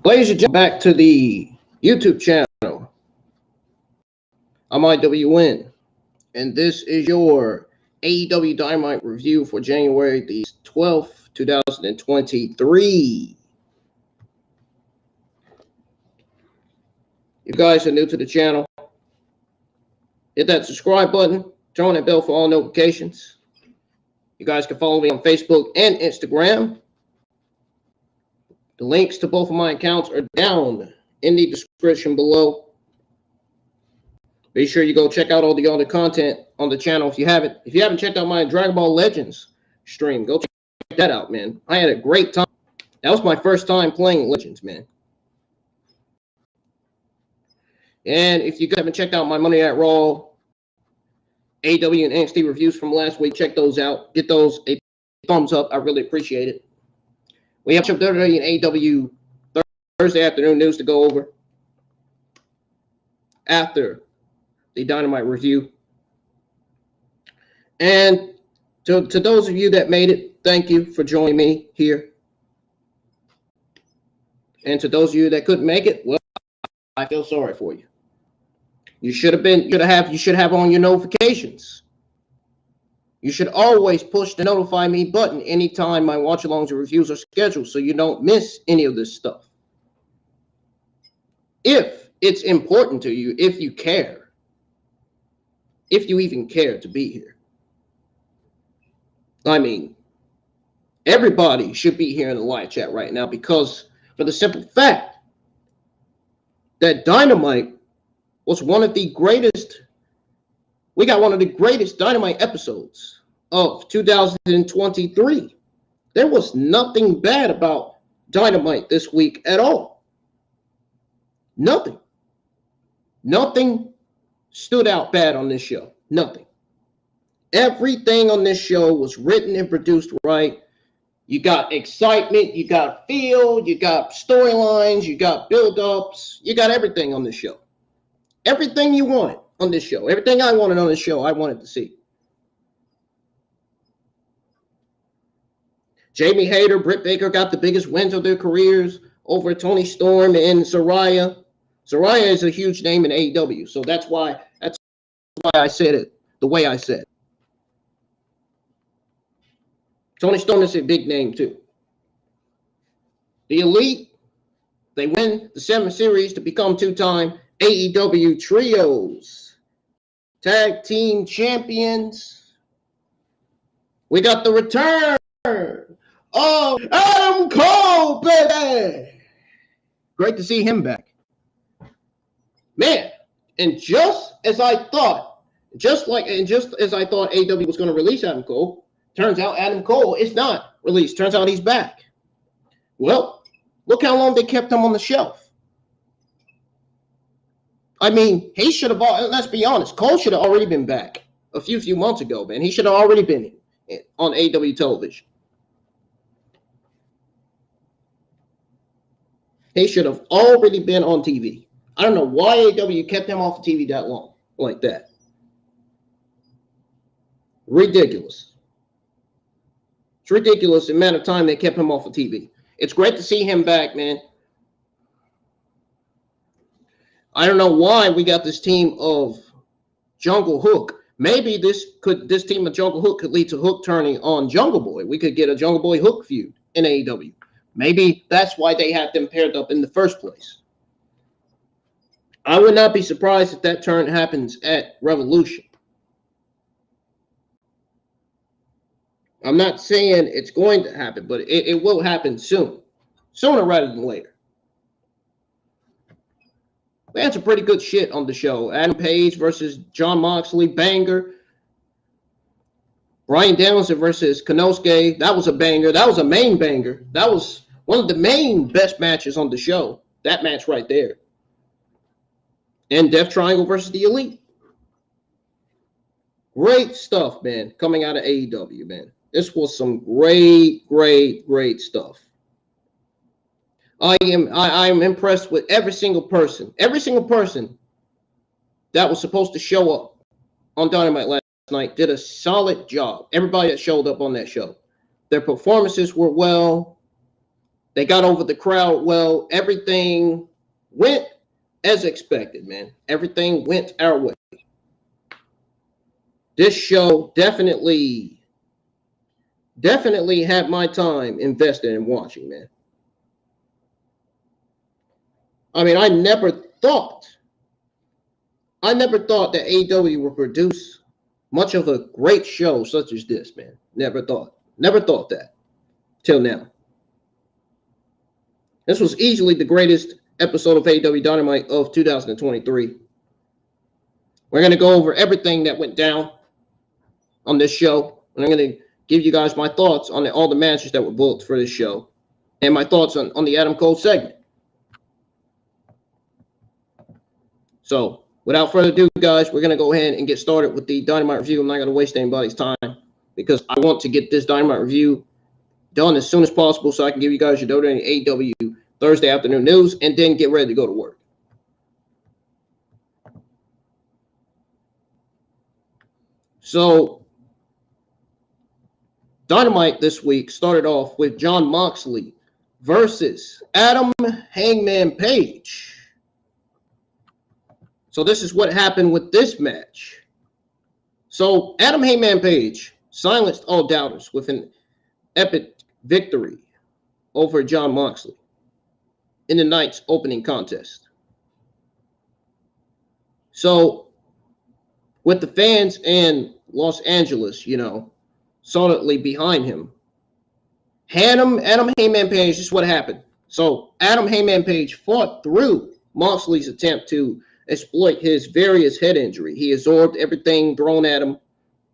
Ladies and gentlemen, back to the YouTube channel. I'm IWN, and this is your AEW Dynamite review for January the 12th, 2023. If you guys are new to the channel, hit that subscribe button, turn on that bell for all notifications. You guys can follow me on Facebook and Instagram. The links to both of my accounts are down in the description below. Be sure you go check out all the other content on the channel if you haven't. If you haven't checked out my Dragon Ball Legends stream, go check that out, man. I had a great time. That was my first time playing Legends, man. And if you guys haven't checked out my Monday Night Raw, AEW and NXT reviews from last week, check those out. Get those a thumbs up. I really appreciate it. We have some WWE and AEW Thursday afternoon news to go over after the Dynamite review. And to those of you that made it, thank you for joining me here. And to those of you that couldn't make it, well, I feel sorry for you. You should have on your notifications. You should always push the notify me button anytime my watch-alongs or reviews are scheduled so you don't miss any of this stuff. If it's important to you, if you care, if you even care to be here. I mean, everybody should be here in the live chat right now because for the simple fact that Dynamite was one of the greatest. We got one of the greatest Dynamite episodes of 2023. There was nothing bad about Dynamite this week at all. Nothing. Nothing stood out bad on this show. Nothing. Everything on this show was written and produced right. You got excitement, you got feel, you got storylines, you got build-ups, you got everything on this show. Everything you wanted on this show. Everything I wanted on this show, I wanted to see. Jamie Hayter, Britt Baker got the biggest wins of their careers over Toni Storm and Saraya. Saraya is a huge name in AEW, so that's why I said it the way I said. Toni Storm is a big name too. The Elite, they win the 7 series to become 2-time AEW Trios Tag Team Champions. We got the return of Adam Cole, baby. Great to see him back. Man, and just as I thought AEW was going to release Adam Cole, turns out Adam Cole is not released. Turns out he's back. Well, look how long they kept him on the shelf. I mean, he should have, let's be honest, Cole should have already been back a few months ago, man. He should have already been on AEW television. He should have already been on TV. I don't know why AEW kept him off of TV that long, like that. Ridiculous. It's ridiculous the amount of time they kept him off of TV. It's great to see him back, man. I don't know why we got this team of Jungle Hook. Maybe this team of Jungle Hook could lead to Hook turning on Jungle Boy. We could get a Jungle Boy Hook feud in AEW. Maybe that's why they had them paired up in the first place. I would not be surprised if that turn happens at Revolution. I'm not saying it's going to happen, but it will happen soon. Sooner rather than later. We had some pretty good shit on the show. Adam Page versus Jon Moxley, banger. Bryan Danielson versus Konosuke, that was a banger. That was a main banger. That was one of the main best matches on the show. That match right there. And Death Triangle versus the Elite. Great stuff, man, coming out of AEW, man. This was some great stuff. I am impressed with every single person that was supposed to show up on Dynamite last night did a solid job. Everybody that showed up on that show, their performances were well. They got over the crowd well. Everything went as expected, man. Everything went our way. This show definitely had my time invested in watching, man. I mean, I never thought that AEW would produce much of a great show such as this, man. Never thought that till now. This was easily the greatest episode of AEW Dynamite of 2023. We're going to go over everything that went down on this show. And I'm going to give you guys my thoughts on all the matches that were booked for this show. And my thoughts on the Adam Cole segment. So, without further ado, guys, we're going to go ahead and get started with the Dynamite review. I'm not going to waste anybody's time because I want to get this Dynamite review done as soon as possible so I can give you guys your WWE AEW Thursday afternoon news and then get ready to go to work. So, Dynamite this week started off with Jon Moxley versus Adam Hangman Page. So this is what happened with this match. So Adam Hangman Page silenced all doubters with an epic victory over Jon Moxley in the night's opening contest. So with the fans in Los Angeles, solidly behind him, Adam Hangman Page, this is what happened. So Adam Hangman Page fought through Moxley's attempt to exploit his various head injury. He absorbed everything thrown at him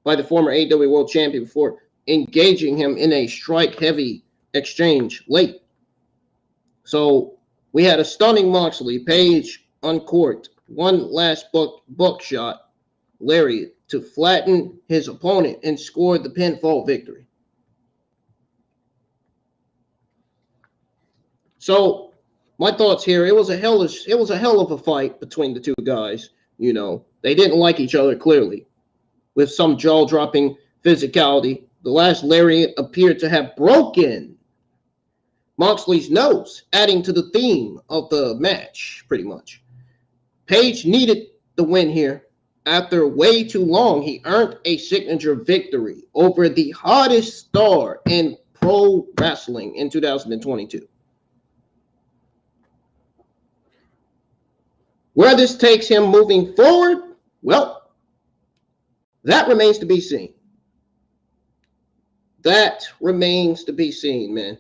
by the former AEW World Champion before engaging him in a strike-heavy exchange late. So we had a stunning Moxley. Page uncorked one last buckshot lariat to flatten his opponent and scored the pinfall victory. So my thoughts here, it was a hell of a fight between the two guys. They didn't like each other clearly, with some jaw-dropping physicality. The last lariat appeared to have broken Moxley's nose, adding to the theme of the match, pretty much. Page needed the win here. After way too long, he earned a signature victory over the hottest star in pro wrestling in 2022. Where this takes him moving forward, well, that remains to be seen. That remains to be seen, man.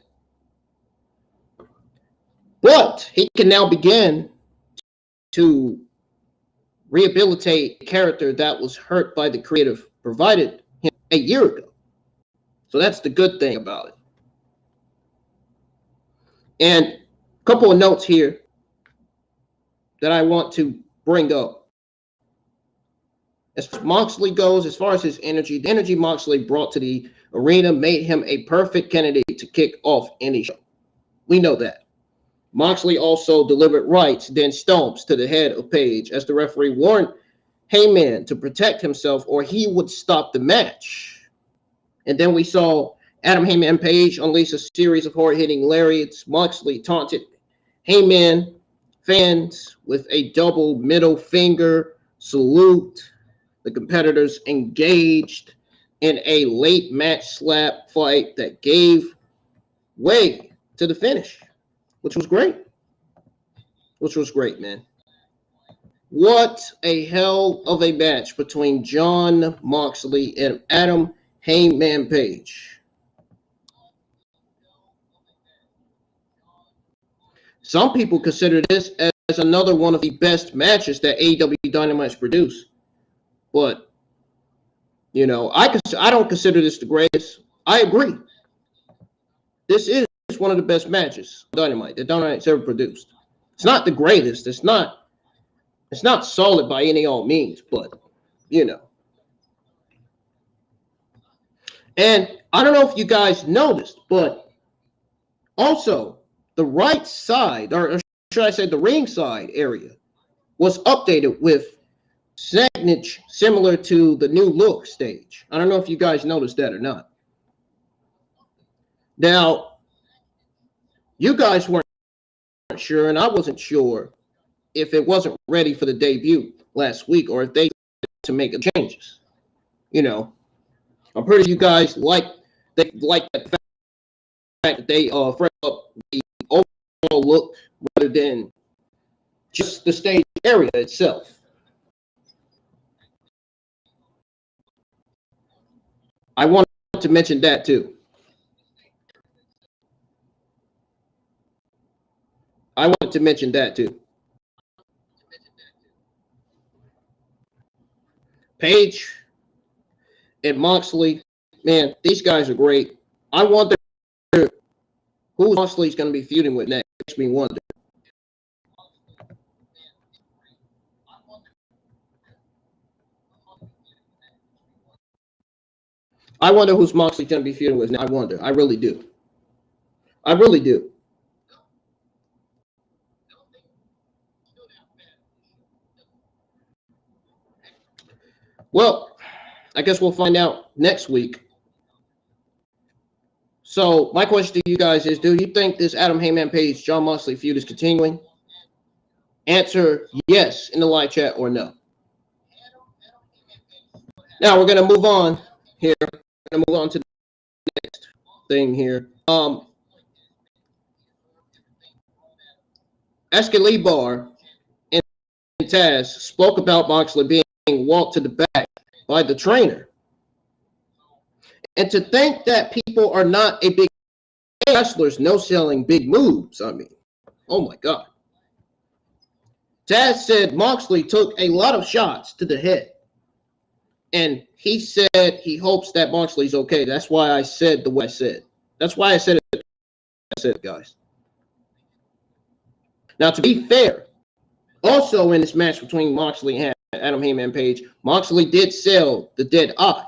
But he can now begin to rehabilitate a character that was hurt by the creative provided him a year ago. So that's the good thing about it. And a couple of notes here that I want to bring up. As far as Moxley goes, as far as his energy, the energy Moxley brought to the arena made him a perfect candidate to kick off any show. We know that. Moxley also delivered rights, then stomps to the head of Page as the referee warned Hangman to protect himself or he would stop the match. And then we saw Adam Hangman Page unleash a series of hard-hitting lariats. Moxley taunted Hangman fans with a double middle finger salute. The competitors engaged in a late match slap fight that gave way to the finish, which was great. Man. What a hell of a match between Jon Moxley and Adam Hangman Page. Some people consider this as another one of the best matches that AEW Dynamite's produced. But, I don't consider this the greatest. I agree. This is one of the best matches Dynamite that Dynamite's ever produced. It's not the greatest. It's not solid by any all means, but, And I don't know if you guys noticed, but also the right side, or should I say the ring side area, was updated with signage similar to the new look stage. I don't know if you guys noticed that or not. Now, You guys weren't sure, and I wasn't sure if it wasn't ready for the debut last week or if they to make changes. You know, I'm pretty sure you guys like that fact that they fresh up the overall look rather than just the stage area itself. I wanted to mention that too. Page and Moxley, man, these guys are great. I wonder who Moxley's going to be feuding with next. Makes me wonder. I wonder who's Moxley going to be feuding with. I wonder. I really do. Well, I guess we'll find out next week. So my question to you guys is, do you think this Adam Hangman Page Jon Moxley feud is continuing? Answer yes in the live chat or no. Now we're going to move on here. We're going to move on to the next thing here. Excalibur and Taz spoke about Moxley being walked to the back by the trainer. And to think that people are not a big wrestlers no selling big moves. I mean, oh my God. Taz said Moxley took a lot of shots to the head. And he said he hopes that Moxley's okay. That's why I said the way I said. That's why I said it, guys. Now, to be fair, also in this match between Moxley and Adam Hangman Page, Moxley did sell the dead eye,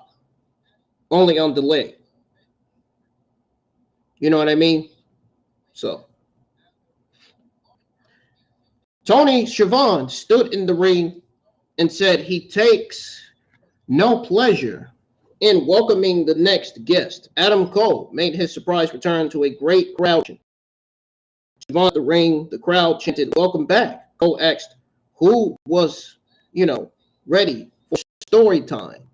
only on delay. You know what I mean? So, Tony Schiavone stood in the ring and said he takes no pleasure in welcoming the next guest. Adam Cole made his surprise return to a great crowd. Schiavone at the ring, the crowd chanted, "Welcome back." Cole asked who was, ready for story time.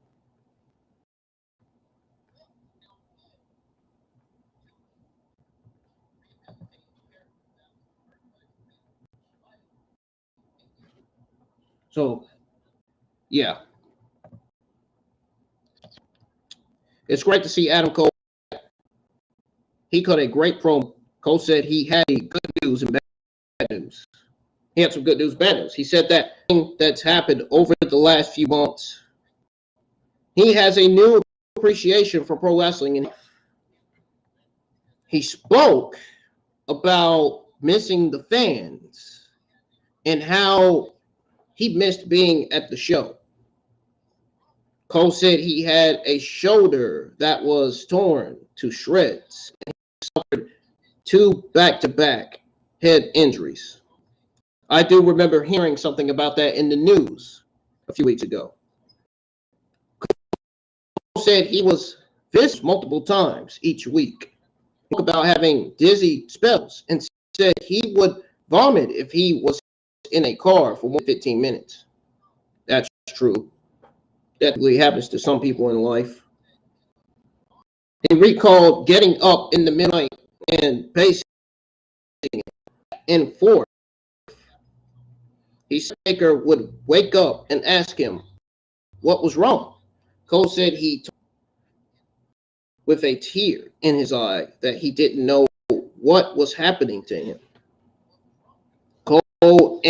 So, yeah. It's great to see Adam Cole. He cut a great promo. Cole said he had good news and bad news. He had some good news, bad news. He said that that's happened over the last few months. He has a new appreciation for pro wrestling, and he spoke about missing the fans and how he missed being at the show. Cole said he had a shoulder that was torn to shreds and he suffered 2 back-to-back head injuries. I do remember hearing something about that in the news a few weeks ago. Cole said he was visited multiple times each week. He spoke about having dizzy spells and said he would vomit if he was in a car for more than 15 minutes. That's true. That really happens to some people in life. He recalled getting up in the midnight and pacing and forth. He said Baker would wake up and ask him what was wrong. Cole said he told with a tear in his eye that he didn't know what was happening to him. Cole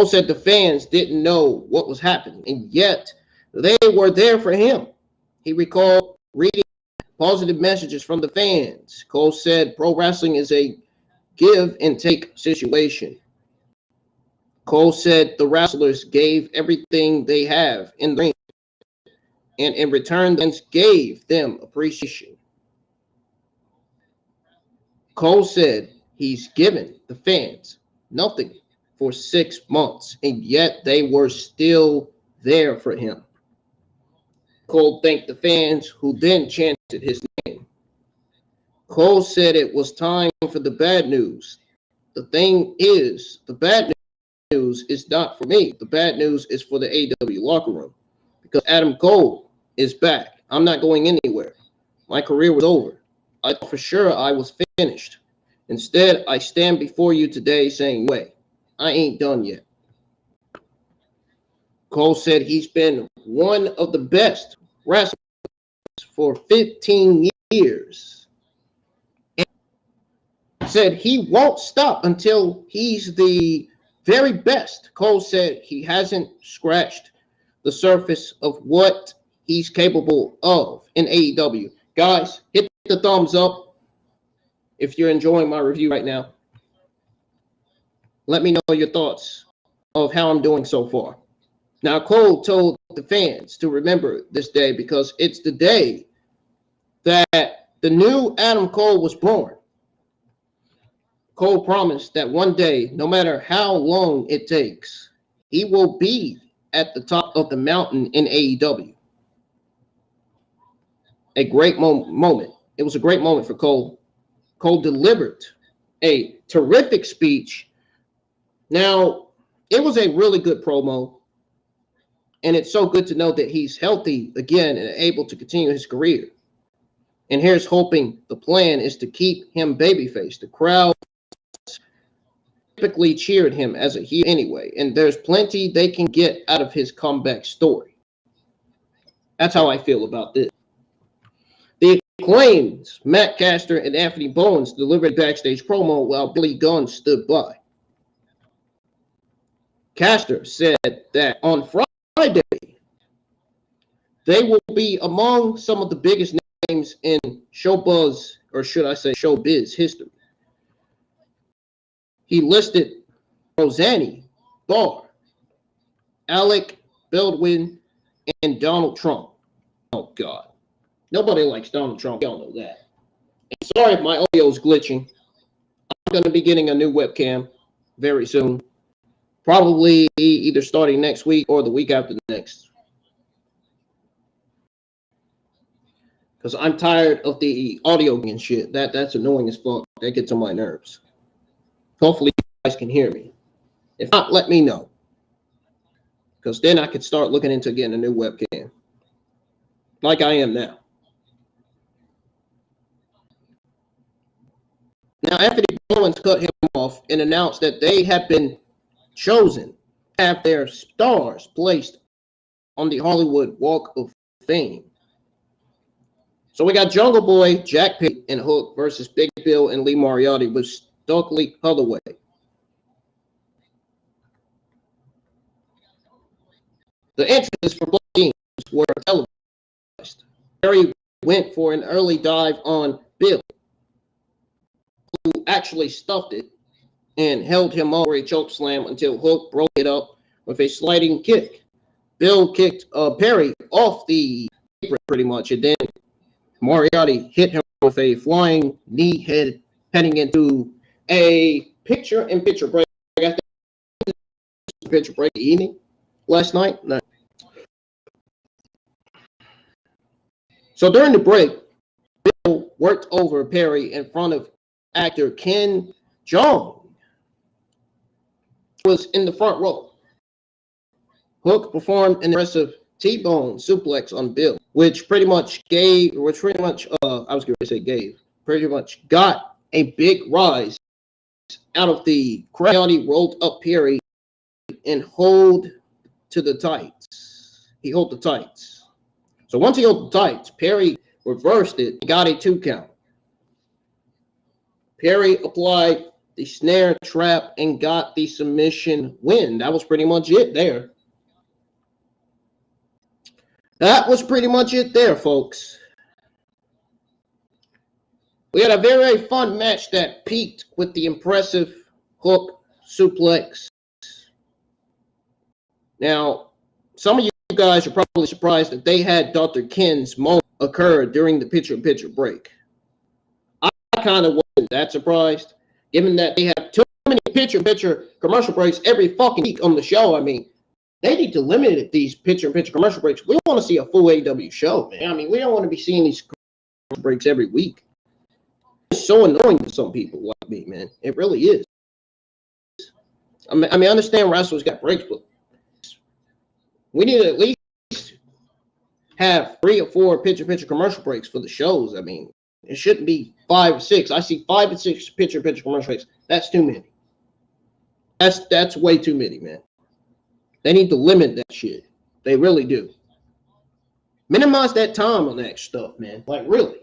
said the fans didn't know what was happening, and yet they were there for him. He recalled reading positive messages from the fans. Cole said pro wrestling is a give and take situation. Cole said the wrestlers gave everything they have in the ring, and in return, the fans gave them appreciation. Cole said he's given the fans nothing for 6 months, and yet they were still there for him. Cole thanked the fans who then chanted his name. Cole said it was time for the bad news. The thing is, the bad news is not for me. The bad news is for the AEW locker room. Because Adam Cole is back. I'm not going anywhere. My career was over. I thought for sure I was finished. Instead, I stand before you today saying, wait, I ain't done yet. Cole said he's been one of the best wrestlers for 15 years. And said he won't stop until he's the very best. Cole said he hasn't scratched the surface of what he's capable of in AEW. Guys, hit the thumbs up if you're enjoying my review right now. Let me know your thoughts of how I'm doing so far. Now, Cole told the fans to remember this day because it's the day that the new Adam Cole was born. Cole promised that one day, no matter how long it takes, he will be at the top of the mountain in AEW. A great moment. It was a great moment for Cole. Cole delivered a terrific speech. Now, it was a really good promo. And it's so good to know that he's healthy again and able to continue his career. And here's hoping the plan is to keep him babyface. The crowd typically cheered him as a heel anyway. And there's plenty they can get out of his comeback story. That's how I feel about this. The Acclaims, Matt Caster and Anthony Bowens delivered a backstage promo while Billy Gunn stood by. Caster said that on Friday, they will be among some of the biggest names in showbuzz, or should I say showbiz history. He listed Roseanne Barr, Alec Baldwin, and Donald Trump. Oh, God. Nobody likes Donald Trump. Y'all know that. And sorry if my audio is glitching. I'm going to be getting a new webcam very soon. Probably either starting next week or the week after the next. Because I'm tired of the audio and shit. That's annoying as fuck. That gets on my nerves. Hopefully you guys can hear me. If not, let me know. Because then I could start looking into getting a new webcam. Like I am now. Now, Anthony Bowens cut him off and announced that they have been chosen to have their stars placed on the Hollywood Walk of Fame. So we got Jungle Boy, Jack Pitt, and Hook versus Big Bill and Lee Moriarty with Stokely Holloway. The entrances for both teams were televised. Perry went for an early dive on Bill, who actually stuffed it and held him up for a choke slam until Hook broke it up with a sliding kick. Bill kicked Perry off the apron pretty much, and then Moriarty hit him with a flying knee heading into a picture-in-picture break. I think this was a picture break evening last night. No. So during the break, Bill worked over Perry in front of actor Ken Jeong, who was in the front row. Hook performed an impressive T-bone suplex on Bill, which pretty much got a big rise out of the crowd. He rolled up Perry and hold to the tights. He held the tights. So once he held the tights, Perry reversed it and got a 2 count. Perry applied the snare trap and got the submission win. That was pretty much it there. That was pretty much it there, folks. We had a very fun match that peaked with the impressive Hook suplex. Now, some of you guys are probably surprised that they had Dr. Ken's moment occur during the picture-in-picture break. I kind of wasn't that surprised, given that they have too many picture-in-picture commercial breaks every fucking week on the show. I mean, they need to limit these picture-in-picture commercial breaks. We want to see a full AEW show, man. I mean, we don't want to be seeing these commercial breaks every week. is so annoying to some people like me, man. It really is. I mean, I understand wrestlers got breaks, but we need to at least have 3 or 4 picture-in-picture commercial breaks for the shows. I mean, it shouldn't be 5 or 6. I see 5 and 6 picture-in-picture commercial breaks. That's too many. That's way too many, man. They need to limit that shit. They really do. Minimize that time on that stuff, man. Like, really.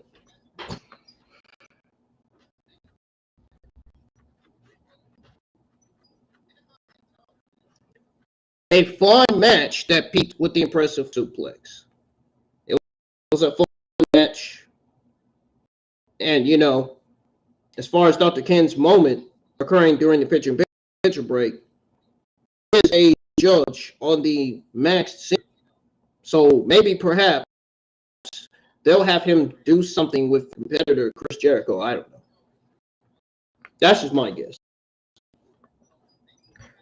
A fun match that peaked with the impressive suplex. It was a fun match. And, you know, as far as Dr. Ken's moment occurring during the picture-in-picture break, he is a judge on the match scene. So maybe perhaps they'll have him do something with competitor Chris Jericho. I don't know. That's just my guess.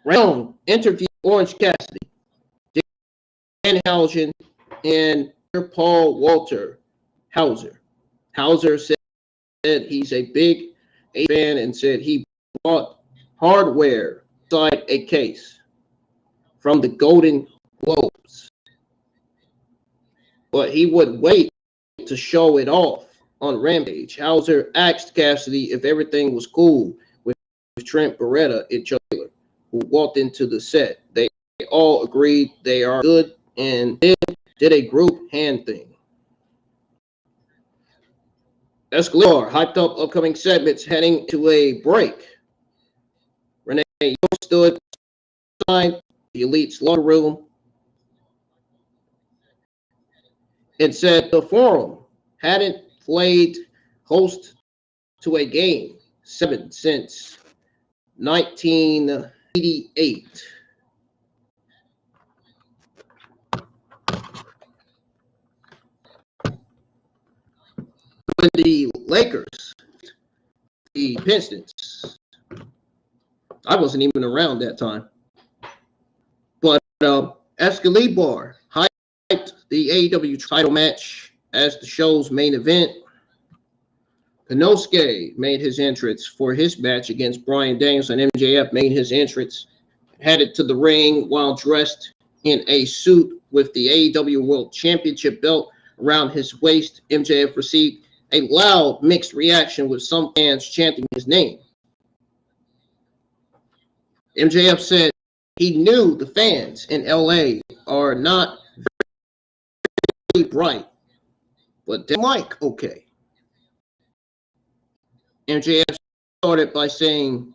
Round interviewed Orange Cassidy, Danhausen, and Paul Walter Hauser. Hauser said he's a big fan and said he bought hardware inside a case from the Golden Globes, but he would wait to show it off on Rampage. Hauser asked Cassidy if everything was cool with Trent Beretta and Taylor, who walked into the set. They all agreed they are good and did a group hand thing. Escalade hyped up upcoming segments heading to a break. Renee stood outside the Elite's locker room and said the Forum hadn't played host to a game 7 since 1988. When the Lakers, the Pistons, I wasn't even around that time, but Escalade hyped the AEW title match as the show's main event. Konosuke made his entrance for his match against Bryan Danielson. MJF made his entrance, headed to the ring while dressed in a suit with the AEW World Championship belt around his waist. MJF received a loud mixed reaction with some fans chanting his name. MJF said he knew the fans in LA are not very bright, but they like okay. MJF started by saying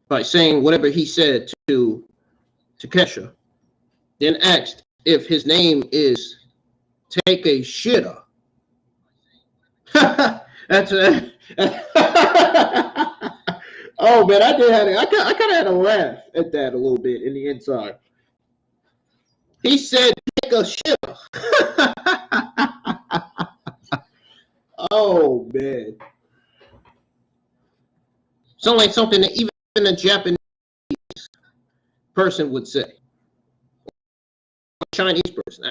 whatever he said to Takeshita, then asked if his name is Takeshita. That's a oh man, I kind of had a laugh at that a little bit in the inside. He said take a shit. Oh man. Sounds like something that even a Japanese person would say. A Chinese person.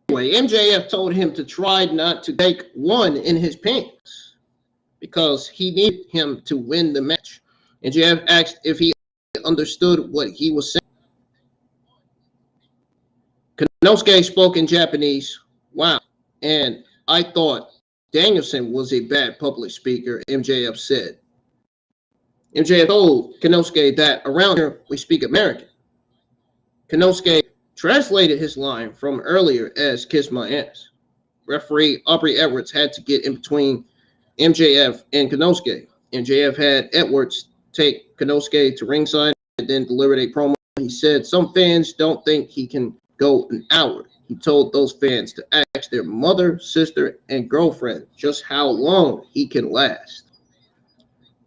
Anyway, MJF told him to try not to take one in his pants because he needed him to win the match. MJF asked if he understood what he was saying. Konosuke spoke in Japanese. Wow. And I thought Danielson was a bad public speaker, MJF said. MJF told Konosuke that around here we speak American. Konosuke translated his line from earlier as kiss my ass. Referee Aubrey Edwards had to get in between MJF and Konosuke. MJF had Edwards take Konosuke to ringside and then delivered a promo. He said some fans don't think he can go an hour. He told those fans to ask their mother, sister, and girlfriend just how long he can last.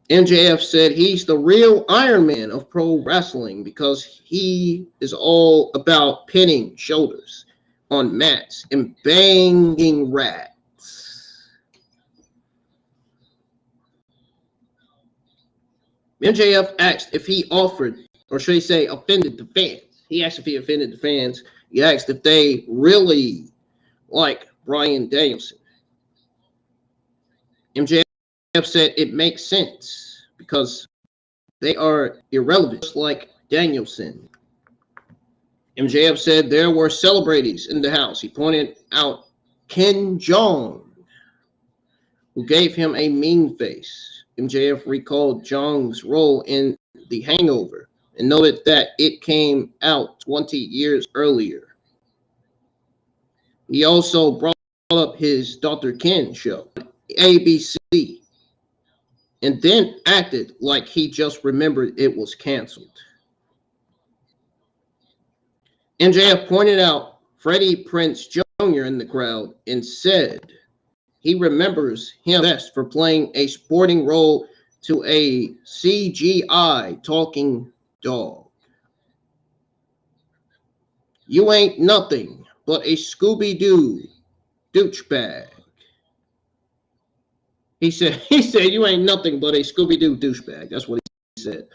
MJF said he's the real Iron Man of pro wrestling because he is all about pinning shoulders on mats and banging rats. MJF asked if he offered, or should I say offended the fans. He asked if he offended the fans. He asked if they really like Bryan Danielson. MJF said it makes sense because they are irrelevant, just like Danielson. MJF said there were celebrities in the house. He pointed out Ken Jeong, who gave him a mean face. MJF recalled Jeong's role in The Hangover and noted that it came out 20 years earlier. He also brought up his Dr. Ken show, ABC, and then acted like he just remembered it was canceled. MJF pointed out Freddie Prinze Jr. in the crowd and said he remembers him best for playing a sporting role to a CGI talking dog. You ain't nothing but a Scooby-Doo douchebag. He said you ain't nothing but a Scooby-Doo douchebag. That's what he said.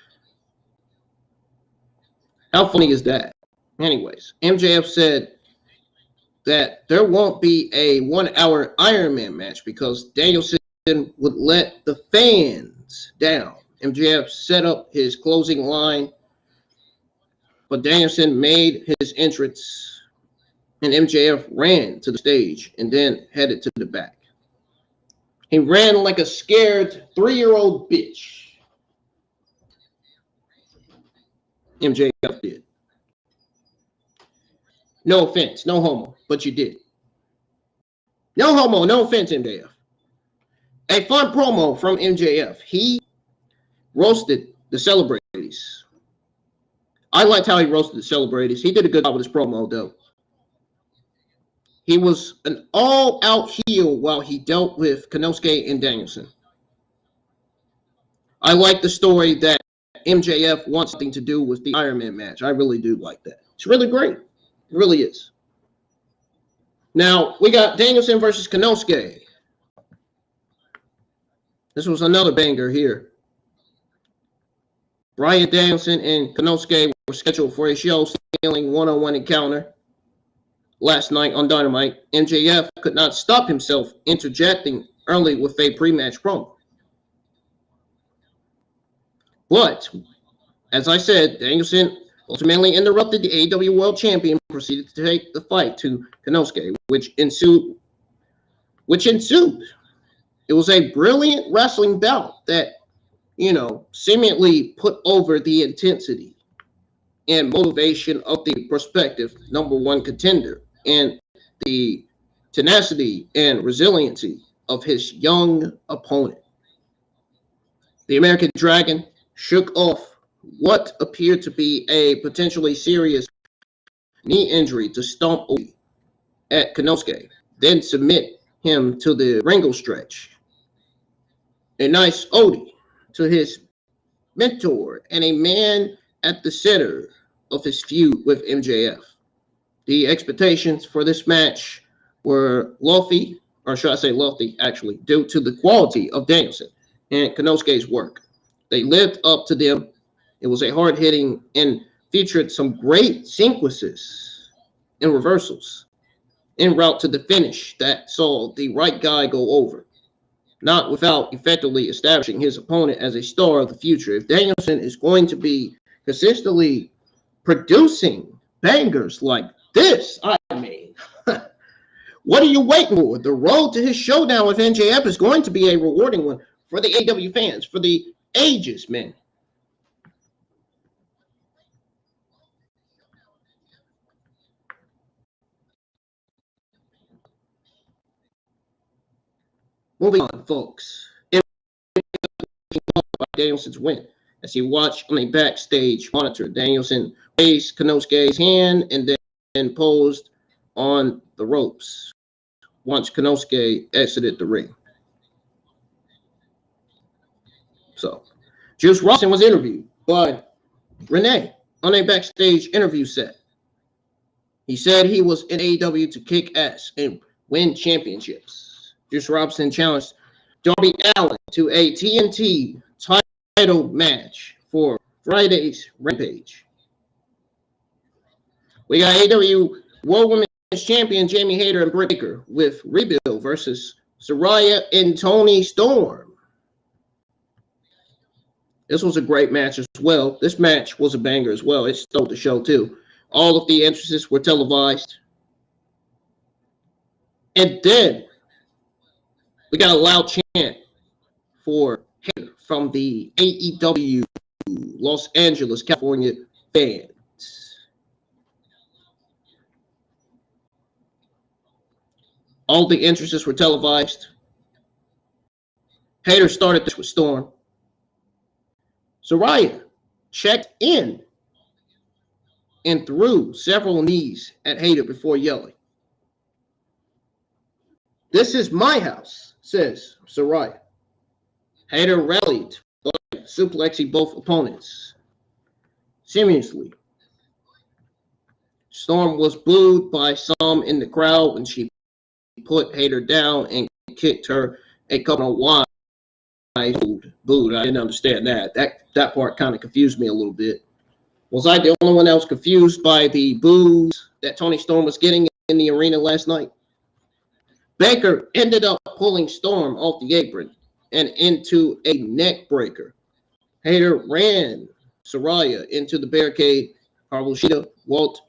How funny is that? Anyways, MJF said that there won't be a 1-hour Iron Man match because Danielson would let the fans down. MJF set up his closing line, but Danielson made his entrance, and MJF ran to the stage and then headed to the back. He ran like a scared 3-year-old bitch. MJF did. No offense, no homo, but you did. No homo, no offense, MJF. A fun promo from MJF. He roasted the celebrities. I liked how he roasted the celebrities. He did a good job with his promo, though. He was an all-out heel while he dealt with Konosuke and Danielson. I like the story that MJF wants something to do with the Iron Man match. I really do like that. It's really great. It really is. Now, we got Danielson versus Konosuke. This was another banger here. Bryan Danielson and Konosuke were scheduled for a show-stealing one-on-one encounter last night on Dynamite. MJF could not stop himself interjecting early with a pre-match promo. But, as I said, Danielson ultimately interrupted the AEW World Champion and proceeded to take the fight to Konosuke, which ensued. It was a brilliant wrestling bout that, seemingly put over the intensity and motivation of the prospective #1 contender and the tenacity and resiliency of his young opponent. The American Dragon shook off what appeared to be a potentially serious knee injury to stomp at Konosuke, then submit him to the wrangle stretch. A nice ode to his mentor and a man at the center of his feud with MJF. The expectations for this match were lofty, or should I say lofty, actually, due to the quality of Danielson and Konosuke's work. They lived up to them. It was a hard-hitting and featured some great sequences and reversals en route to the finish that saw the right guy go over, not without effectively establishing his opponent as a star of the future. If Danielson is going to be consistently producing bangers like this, what are you waiting for? The road to his showdown with MJF is going to be a rewarding one for the AEW fans, for the ages, man. Moving on, folks. Danielson's win. As he watched on a backstage monitor, Danielson raised Konosuke's hand and then posed on the ropes once Konosuke exited the ring. So, Juice Robinson was interviewed by Renee on a backstage interview set. He said he was in AEW to kick ass and win championships. Juice Robinson challenged Darby Allin to a TNT title match for Friday's Rampage. We got AEW World Women's Champion Jamie Hayter and Britt Baker with Rebuild versus Saraya and Toni Storm. This was a great match as well. This match was a banger as well. It stole the show too. All of the entrances were televised. And then we got a loud chant for Hater from the AEW Los Angeles, California fans. All the entrances were televised. Hater started this with Storm. Saraya checked in and threw several knees at Hater before yelling. "This is my house," says Saraya. Hater rallied, suplexing both opponents. Seamlessly. Storm was booed by some in the crowd when she put Hater down and kicked her a couple of wide. Booed. I didn't understand that. That part kind of confused me a little bit. Was I the only one that was confused by the boos that Toni Storm was getting in the arena last night? Baker ended up pulling Storm off the apron and into a neck breaker. Hater ran Saraya into the barricade. Harushita walked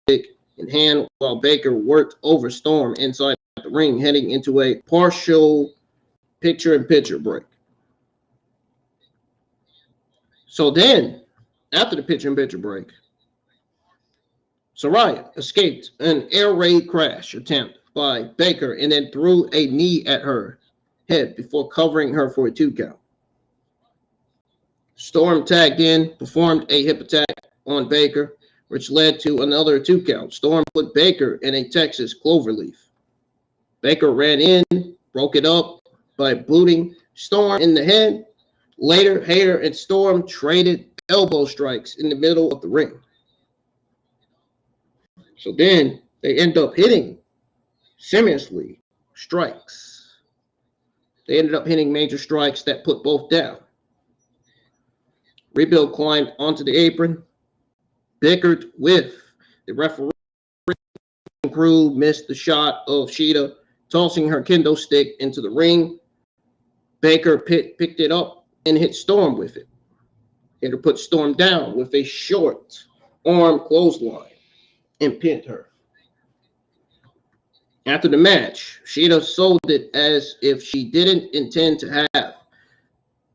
in hand while Baker worked over Storm inside the ring, heading into a partial picture-in-picture break. So then, after the picture-in-picture break, Saraya escaped an air raid crash attempt by Baker and then threw a knee at her head before covering her for a 2 count. Storm tagged in, performed a hip attack on Baker, which led to another 2 count. Storm put Baker in a Texas cloverleaf. Baker ran in, broke it up by booting Storm in the head. Later, Hater and Storm traded elbow strikes in the middle of the ring. So then they end up hitting seriously strikes. They ended up hitting major strikes that put both down. Rebuild climbed onto the apron, bickered with the referee. Crew missed the shot of Sheeta tossing her kendo stick into the ring. Baker picked it up and hit Storm with it. Hater put Storm down with a short arm clothesline and pinned her. After the match, Sheeta sold it as if she didn't intend to have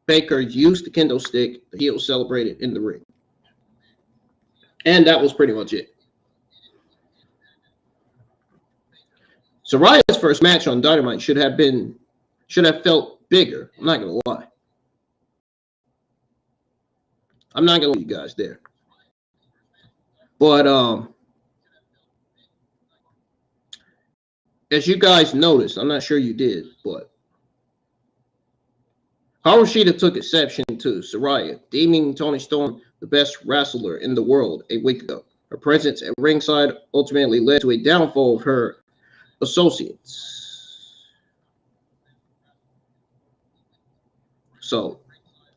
Baker use the kendo stick. The heel celebrated in the ring. And that was pretty much it. Saraya's first match on Dynamite should have felt bigger. I'm not gonna lie. I'm not gonna leave you guys there. But as you guys noticed, I'm not sure you did, but Harushita took exception to Saraya, deeming Toni Storm the best wrestler in the world a week ago. Her presence at ringside ultimately led to a downfall of her associates. So,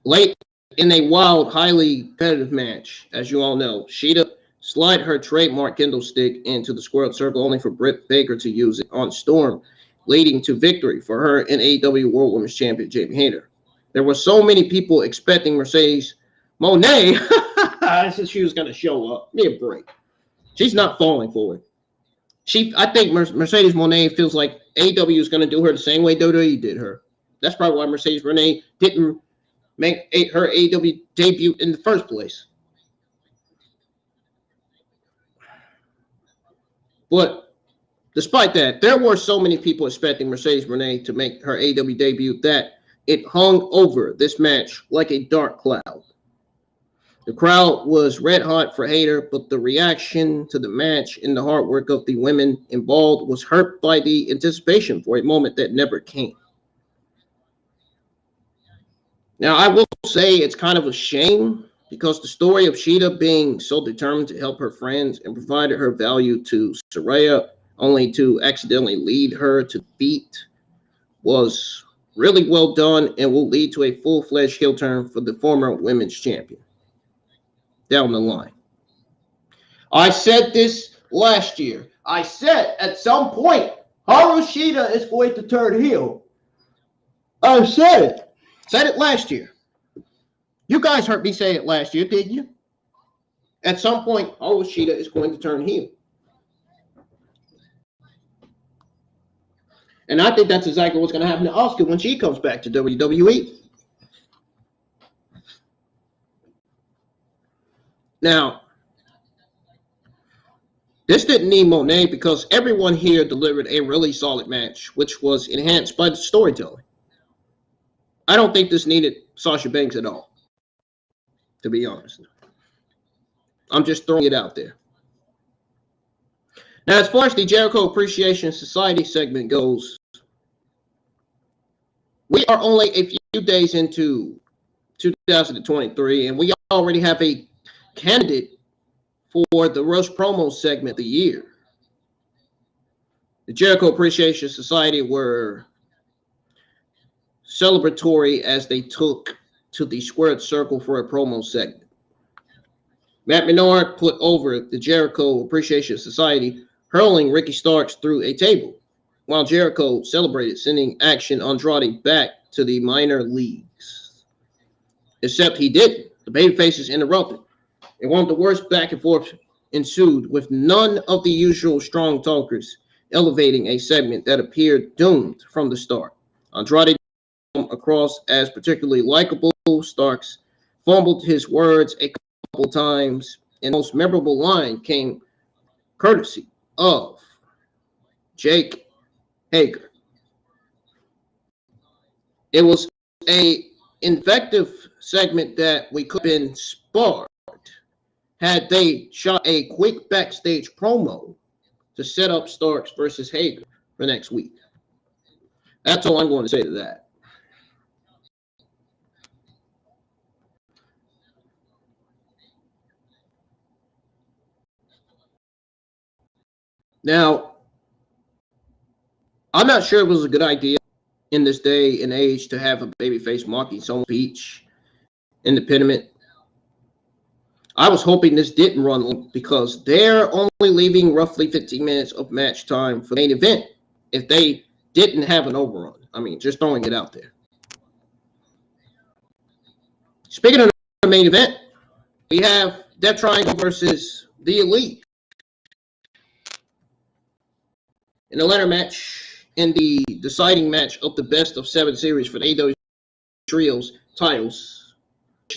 late in a wild, highly competitive match, as you all know, Sheeta slid her trademark kendo stick into the squared circle only for Britt Baker to use it on Storm, leading to victory for her and AEW World Women's Champion Jamie Hayter. There were so many people expecting Mercedes Moné since she was going to show up. Give me a break. She's not falling for it. I think Mercedes Moné feels like AEW is going to do her the same way WWE did her. That's probably why Mercedes Moné didn't make her AEW debut in the first place. But despite that, there were so many people expecting Mercedes Moné to make her AEW debut that it hung over this match like a dark cloud. The crowd was red hot for Hayter, but the reaction to the match and the hard work of the women involved was hurt by the anticipation for a moment that never came. Now, I will say it's kind of a shame because the story of Sheeta being so determined to help her friends and provided her value to Saraya only to accidentally lead her to defeat was really well done and will lead to a full-fledged heel turn for the former women's champion down the line. I said this last year. I said at some point, Harushita is going to turn heel. I said it. Said it last year. You guys heard me say it last year, didn't you? At some point, Shida is going to turn heel. And I think that's exactly what's going to happen to Asuka when she comes back to WWE. Now, this didn't need Monet because everyone here delivered a really solid match, which was enhanced by the storytelling. I don't think this needed Sasha Banks at all, to be honest. I'm just throwing it out there. Now, as far as the Jericho Appreciation Society segment goes, we are only a few days into 2023, and we already have a candidate for the Rush Promo segment of the year. The Jericho Appreciation Society were celebratory as they took to the squared circle for a promo segment. Matt Menard put over the Jericho Appreciation Society, hurling Ricky Starks through a table, while Jericho celebrated, sending Action Andrade back to the minor leagues. Except he didn't. The babyfaces interrupted, and one of the worst back and forth ensued, with none of the usual strong talkers elevating a segment that appeared doomed from the start. Andrade across as particularly likable. Starks fumbled his words a couple times, and the most memorable line came courtesy of Jake Hager. It was a invective segment that we could have been sparred had they shot a quick backstage promo to set up Starks versus Hager for next week. That's all I'm going to say to that. Now, I'm not sure it was a good idea in this day and age to have a babyface mocking someone's speech in the pennant. I was hoping this didn't run long because they're only leaving roughly 15 minutes of match time for the main event if they didn't have an overrun. I mean, just throwing it out there. Speaking of the main event, we have Death Triangle versus The Elite. In the latter match, in the deciding match of the best of 7 series for the AEW Trios titles,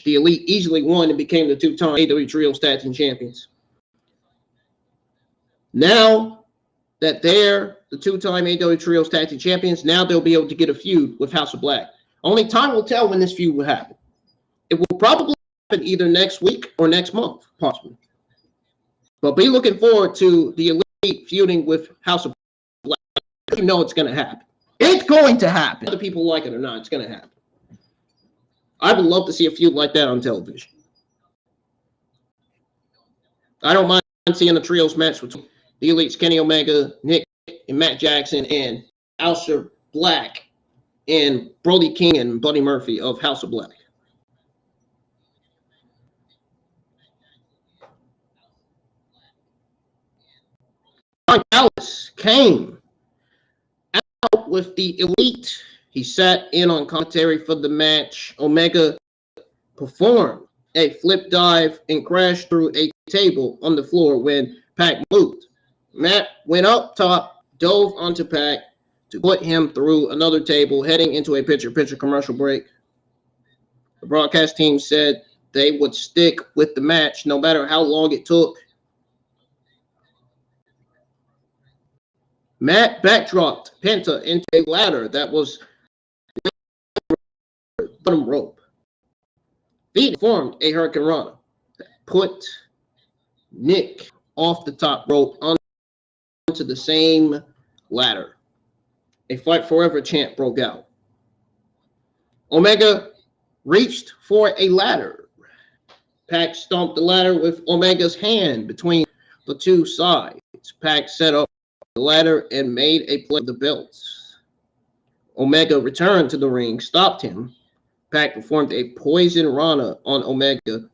the Elite easily won and became the 2-time AEW Trios Tag Team Champions. Now that they're the 2-time AEW Trios Tag Team Champions, now they'll be able to get a feud with House of Black. Only time will tell when this feud will happen. It will probably happen either next week or next month, possibly. But be looking forward to the Elite feuding with House of Black. You know it's going to happen. It's going to happen. Whether people like it or not, it's going to happen. I would love to see a feud like that on television. I don't mind seeing a trios match between the Elite's Kenny Omega, Nick, and Matt Jackson, and Aleister Black, and Brody King and Buddy Murphy of House of Black. Don Callis came out with the Elite. He sat in on commentary for the match. Omega performed a flip dive and crashed through a table on the floor when Pac moved. Matt went up top, dove onto Pac to put him through another table, heading into a picture-picture commercial break. The broadcast team said they would stick with the match no matter how long it took. Matt backdropped Penta into a ladder that was bottom rope. Phoenix formed a Hurricane Rana that put Nick off the top rope onto the same ladder. A Fight Forever chant broke out. Omega reached for a ladder. Pac stomped the ladder with Omega's hand between the two sides. Pac set up the ladder and made a play of the belts. Omega returned to the ring, stopped him. Pac performed a poison Rana on Omega.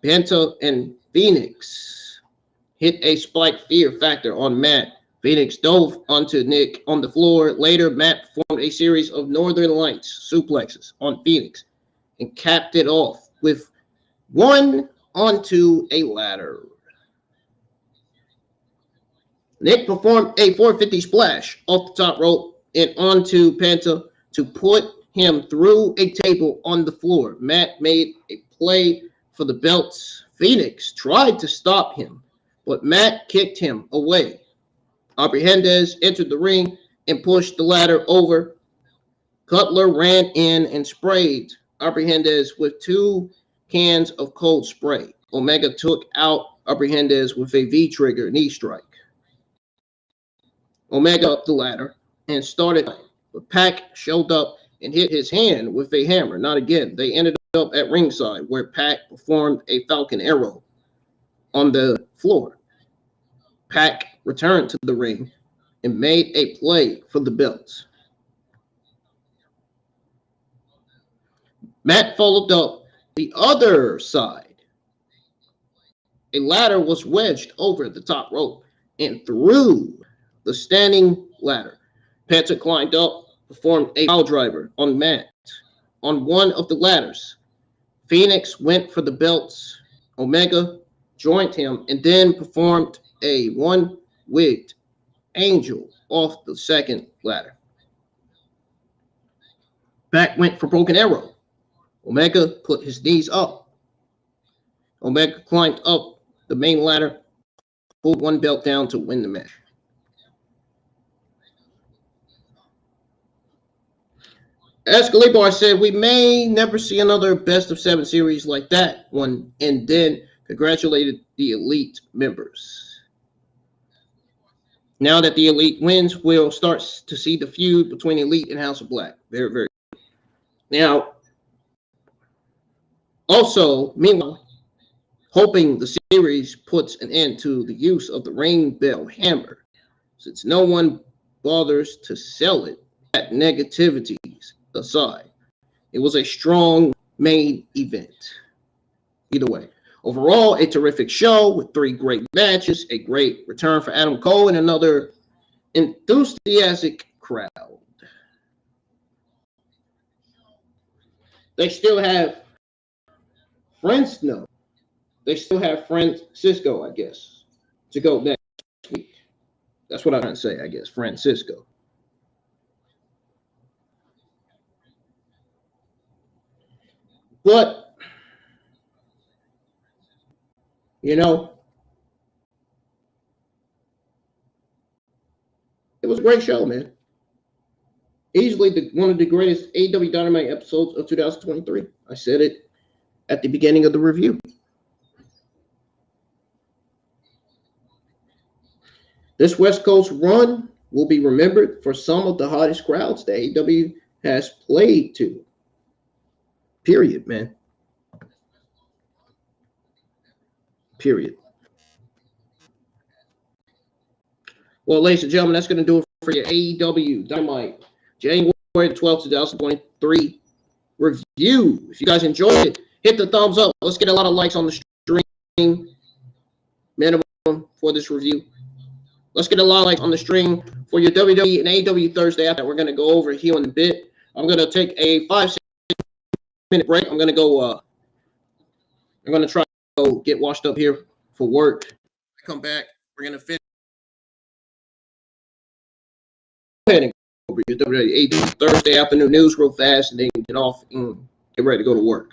Penta and Phoenix hit a spike fear factor on Matt. Phoenix dove onto Nick on the floor. Later, Matt performed a series of Northern Lights suplexes on Phoenix and capped it off with one onto a ladder. Nick performed a 450 splash off the top rope and onto Penta to put him through a table on the floor. Matt made a play for the belts. Phoenix tried to stop him, but Matt kicked him away. Aubrey Hernandez entered the ring and pushed the ladder over. Cutler ran in and sprayed Aubrey Hernandez with 2 cans of cold spray. Omega took out Aubrey Hernandez with a V-trigger knee strike. Omega up the ladder and started, but Pac showed up and hit his hand with a hammer. Not again. They ended up at ringside, where Pac performed a Falcon Arrow on the floor. Pac returned to the ring and made a play for the belts. Matt followed up the other side. A ladder was wedged over the top rope and through the standing ladder. Penta climbed up, performed a pile driver on Matt on one of the ladders. Phoenix went for the belts. Omega joined him and then performed a one-wigged angel off the second ladder. Pac went for broken arrow. Omega put his knees up. Omega climbed up the main ladder, pulled one belt down to win the match. Escalabar said, we may never see another best of 7 series like that one, and then congratulated the Elite members. Now that the Elite wins, we'll start to see the feud between Elite and House of Black. Very, very good. Now, also, meanwhile, hoping the series puts an end to the use of the Rain Bell Hammer, since no one bothers to sell it. That negativities aside, it was a strong main event. Either way, overall, a terrific show with 3 great matches, a great return for Adam Cole, and another enthusiastic crowd. They still have Francisco, I guess, to go next week. That's what I'm trying to say, I guess, Francisco. But, you know, it was a great show, man. Easily one of the greatest AEW Dynamite episodes of 2023. I said it at the beginning of the review. This West Coast run will be remembered for some of the hottest crowds that AEW has played to. Period, man. Period. Well, ladies and gentlemen, that's going to do it for your AEW Dynamite January 12th, 2023 review. If you guys enjoyed it, hit the thumbs up. Let's get a lot of likes on the stream. Minimum for this review. Let's get a lot of likes on the stream for your WWE and AEW Thursday after. We're going to go over here in a bit. I'm going to take a 5-6 minute break. I'm going to go. I'm going to try to go get washed up here for work. Come back. We're going to finish. Go ahead and go over your WWE AEW Thursday afternoon news real fast, and then get off and get ready to go to work.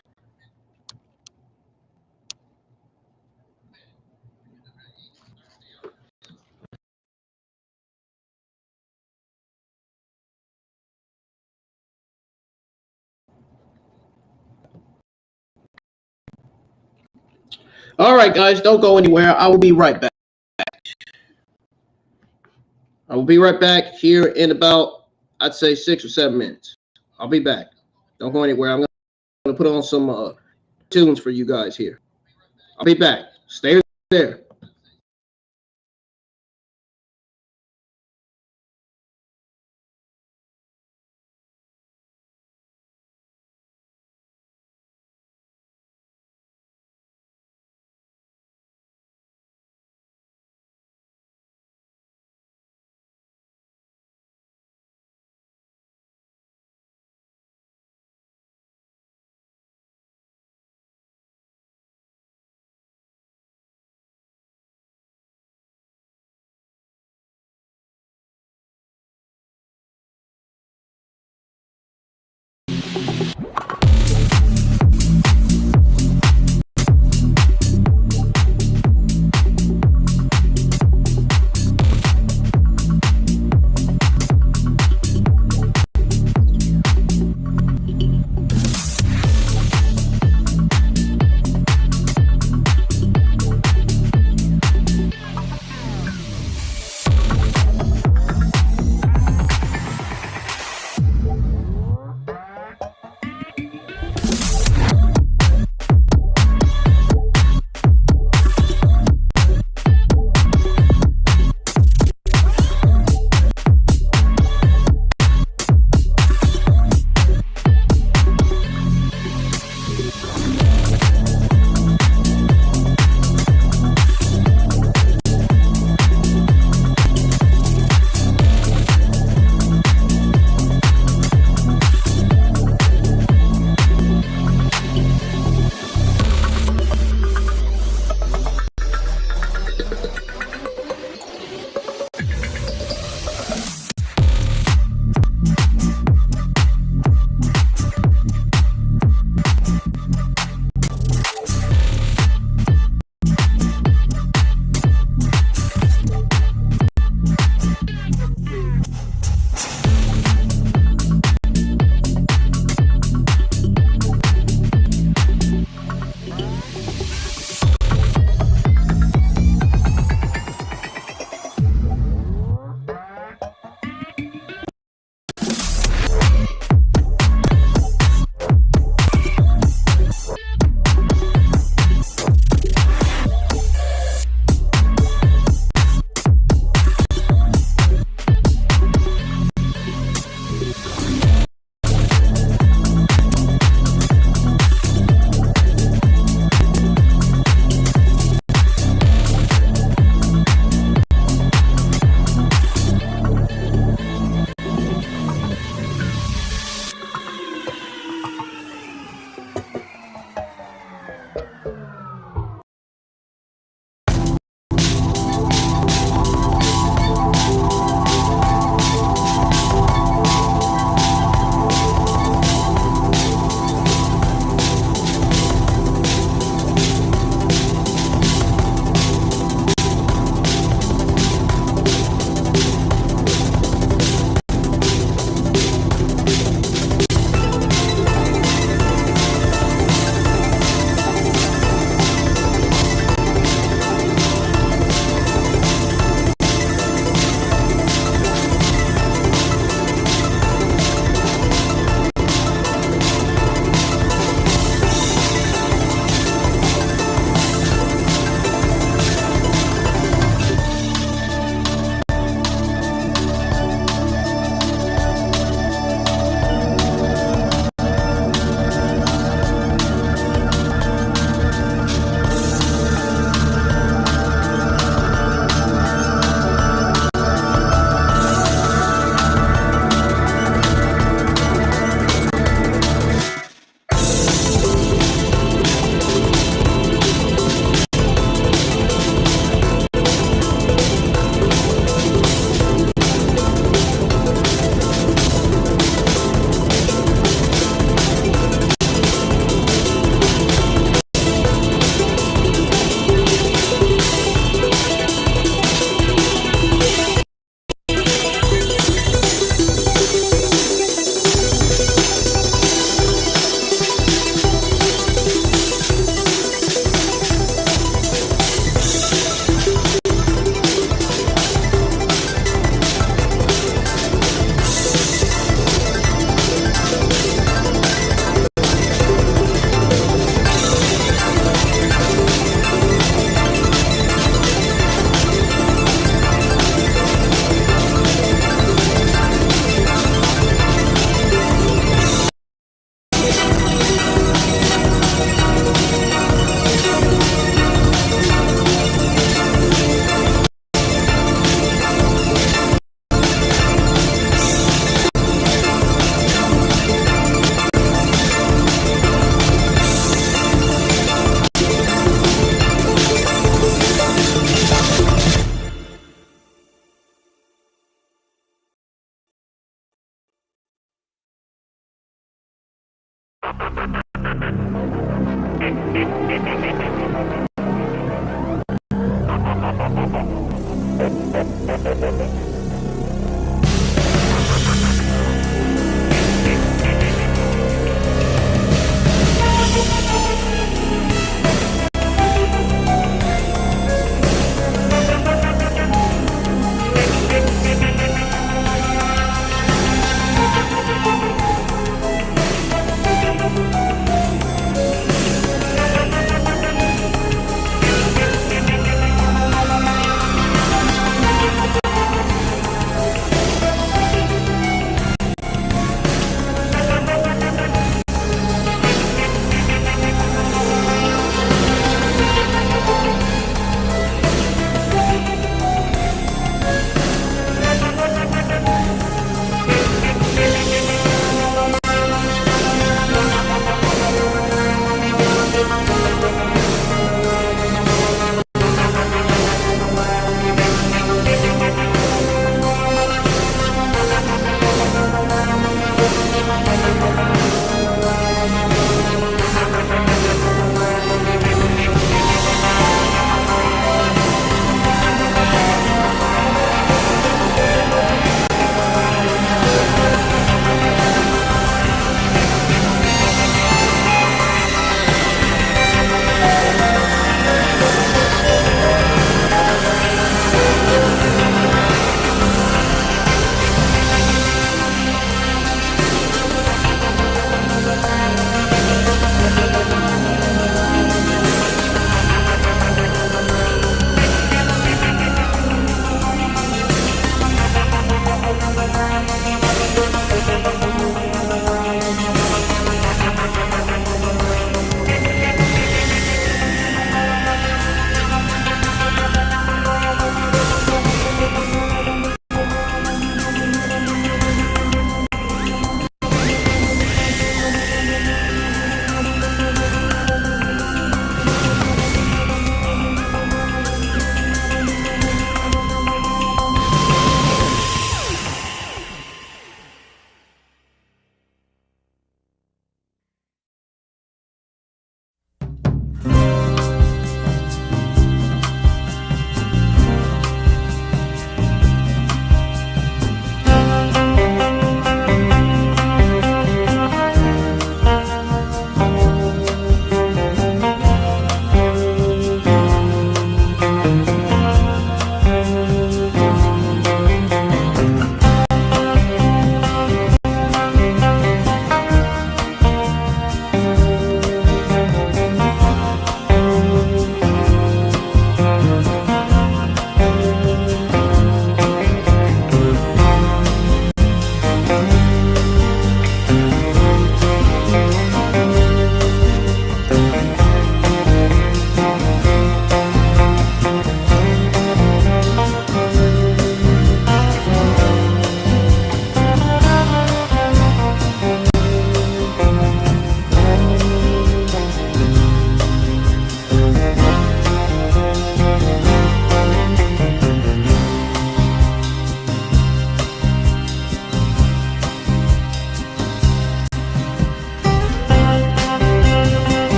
All right, guys, don't go anywhere. I will be right back. I will be right back here in about, I'd say, 6 or 7 minutes. I'll be back. Don't go anywhere. I'm going to put on some tunes for you guys here. I'll be back. Stay there.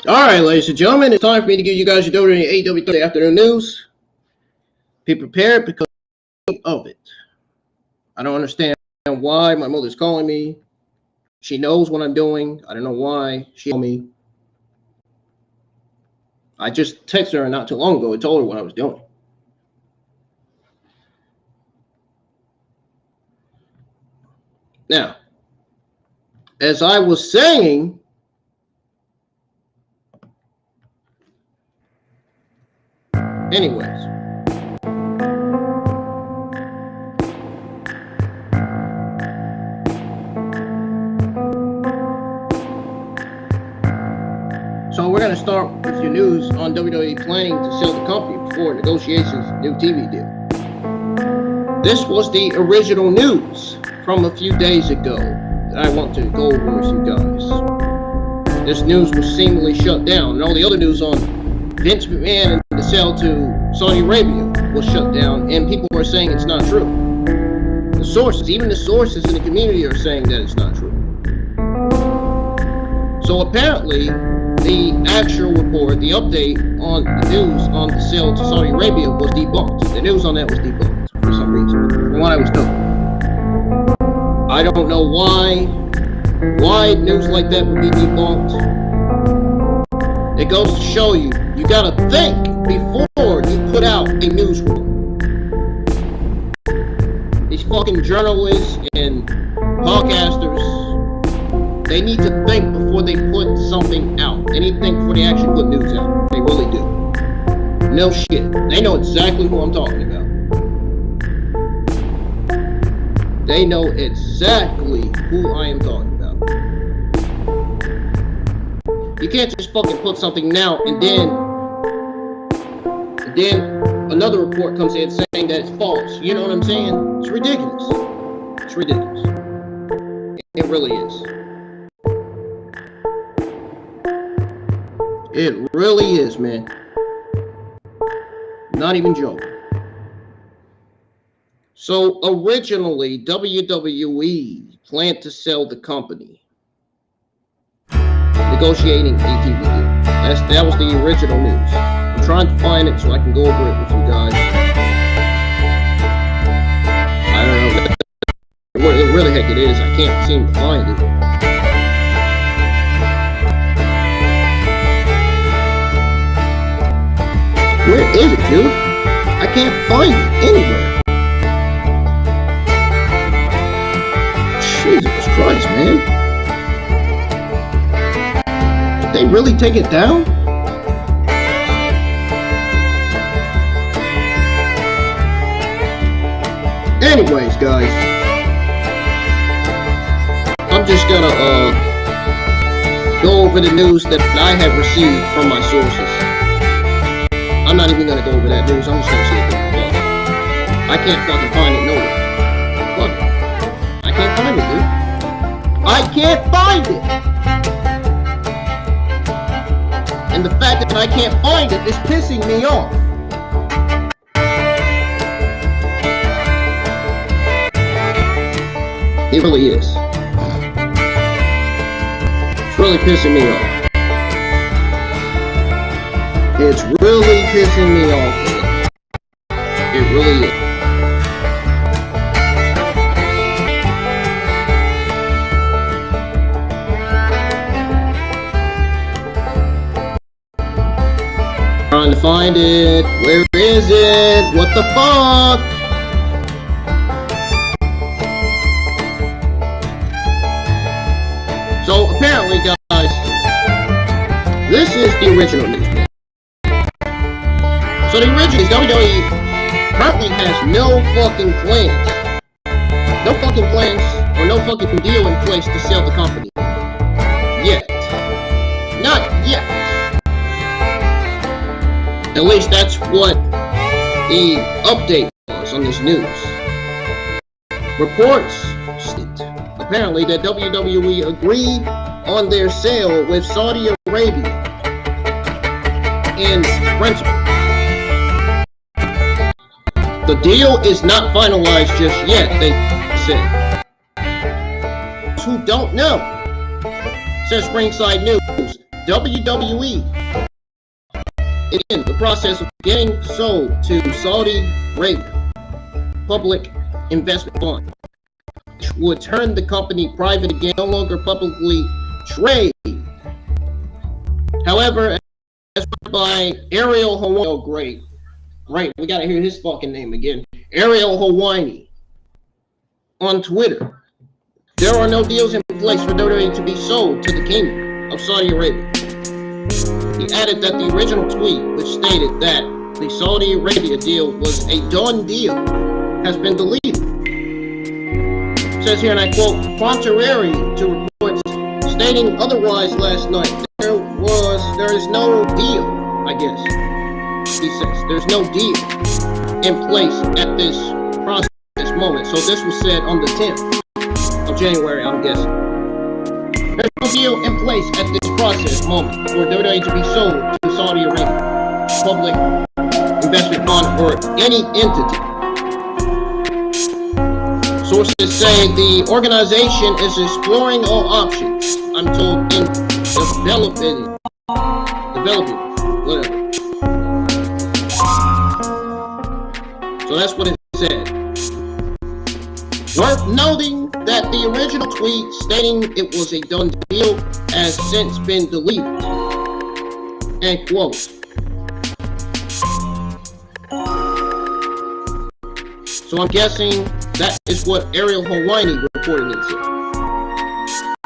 Alright, ladies and gentlemen, it's time for me to give you guys your AEW Thursday afternoon news. Be prepared because of it. I don't understand why my mother's calling me. She knows what I'm doing. I don't know why she called me. I just texted her not too long ago and told her what I was doing. Now, as I was saying, anyways, so we're going to start with your news on WWE planning to sell the company before negotiations new TV deal. This was the original news from a few days ago that I want to go over with you guys. This news was seemingly shut down, and all the other news on Vince McMahon and the sale to Saudi Arabia was shut down, and people are saying it's not true. The sources, even the sources in the community are saying that it's not true. So apparently, the actual report, the update on the news on the sale to Saudi Arabia was debunked. The news on that was debunked for some reason, from what I was told. I don't know why news like that would be debunked. It goes to show you, you gotta think before you put out a news report. These fucking journalists and podcasters, they need to think before they put something out. They need to think before they actually put news out. They really do. No shit. They know exactly who I'm talking about. They know exactly who I am talking about. You can't just fucking put something now and then another report comes in saying that it's false. You know what I'm saying? It's ridiculous. It's ridiculous. It really is. It really is, man. Not even joking. So originally, WWE planned to sell the company, negotiating a TV deal. That was the original news. I'm trying to find it so I can go over it with you guys. I don't know where the heck it is. I can't seem to find it. Where is it, dude? I can't find it anywhere. Jesus Christ, man. Did they really take it down? Anyways, guys, I'm just gonna go over the news that I have received from my sources. I'm not even gonna go over that news. I'm just gonna see it. I can't fucking find it nowhere. Look. I can't find it, dude. I can't find it! And the fact that I can't find it is pissing me off. It really is. It's really pissing me off. It's really pissing me off. It really is. Trying to find it. Where is it? What the fuck? So apparently, guys, this is the original news. So the original is WWE currently has no fucking plans. No fucking plans or no fucking deal in place to sell the company. Yet. Not yet. At least that's what the update was on this news. Reports state, apparently, that WWE agreed on their sale with Saudi Arabia in principle. The deal is not finalized just yet, they said. Who don't know, says Ringside News, WWE is in the process of getting sold to Saudi Arabia Public Investment Fund, which would turn the company private again, no longer publicly trade. However, as by Ariel Hawaii, oh great, right, we gotta hear his fucking name again. Ariel Hawaii on Twitter. There are no deals in place for WWE to be sold to the Kingdom of Saudi Arabia. He added that the original tweet, which stated that the Saudi Arabia deal was a done deal, has been deleted. It says here, and I quote, contrary to reports stating otherwise last night, there is no deal, I guess. He says, there's no deal in place at this moment. So this was said on the 10th of January, I'm guessing. There's no deal in place at this process moment for WWE to be sold to Saudi Arabia Public Investment Fund or any entity. Sources say the organization is exploring all options. I'm told in developing, whatever. So that's what it said. Worth noting that the original tweet stating it was a done deal has since been deleted. End quote. So I'm guessing that is what Ariel Hawaii reported it to.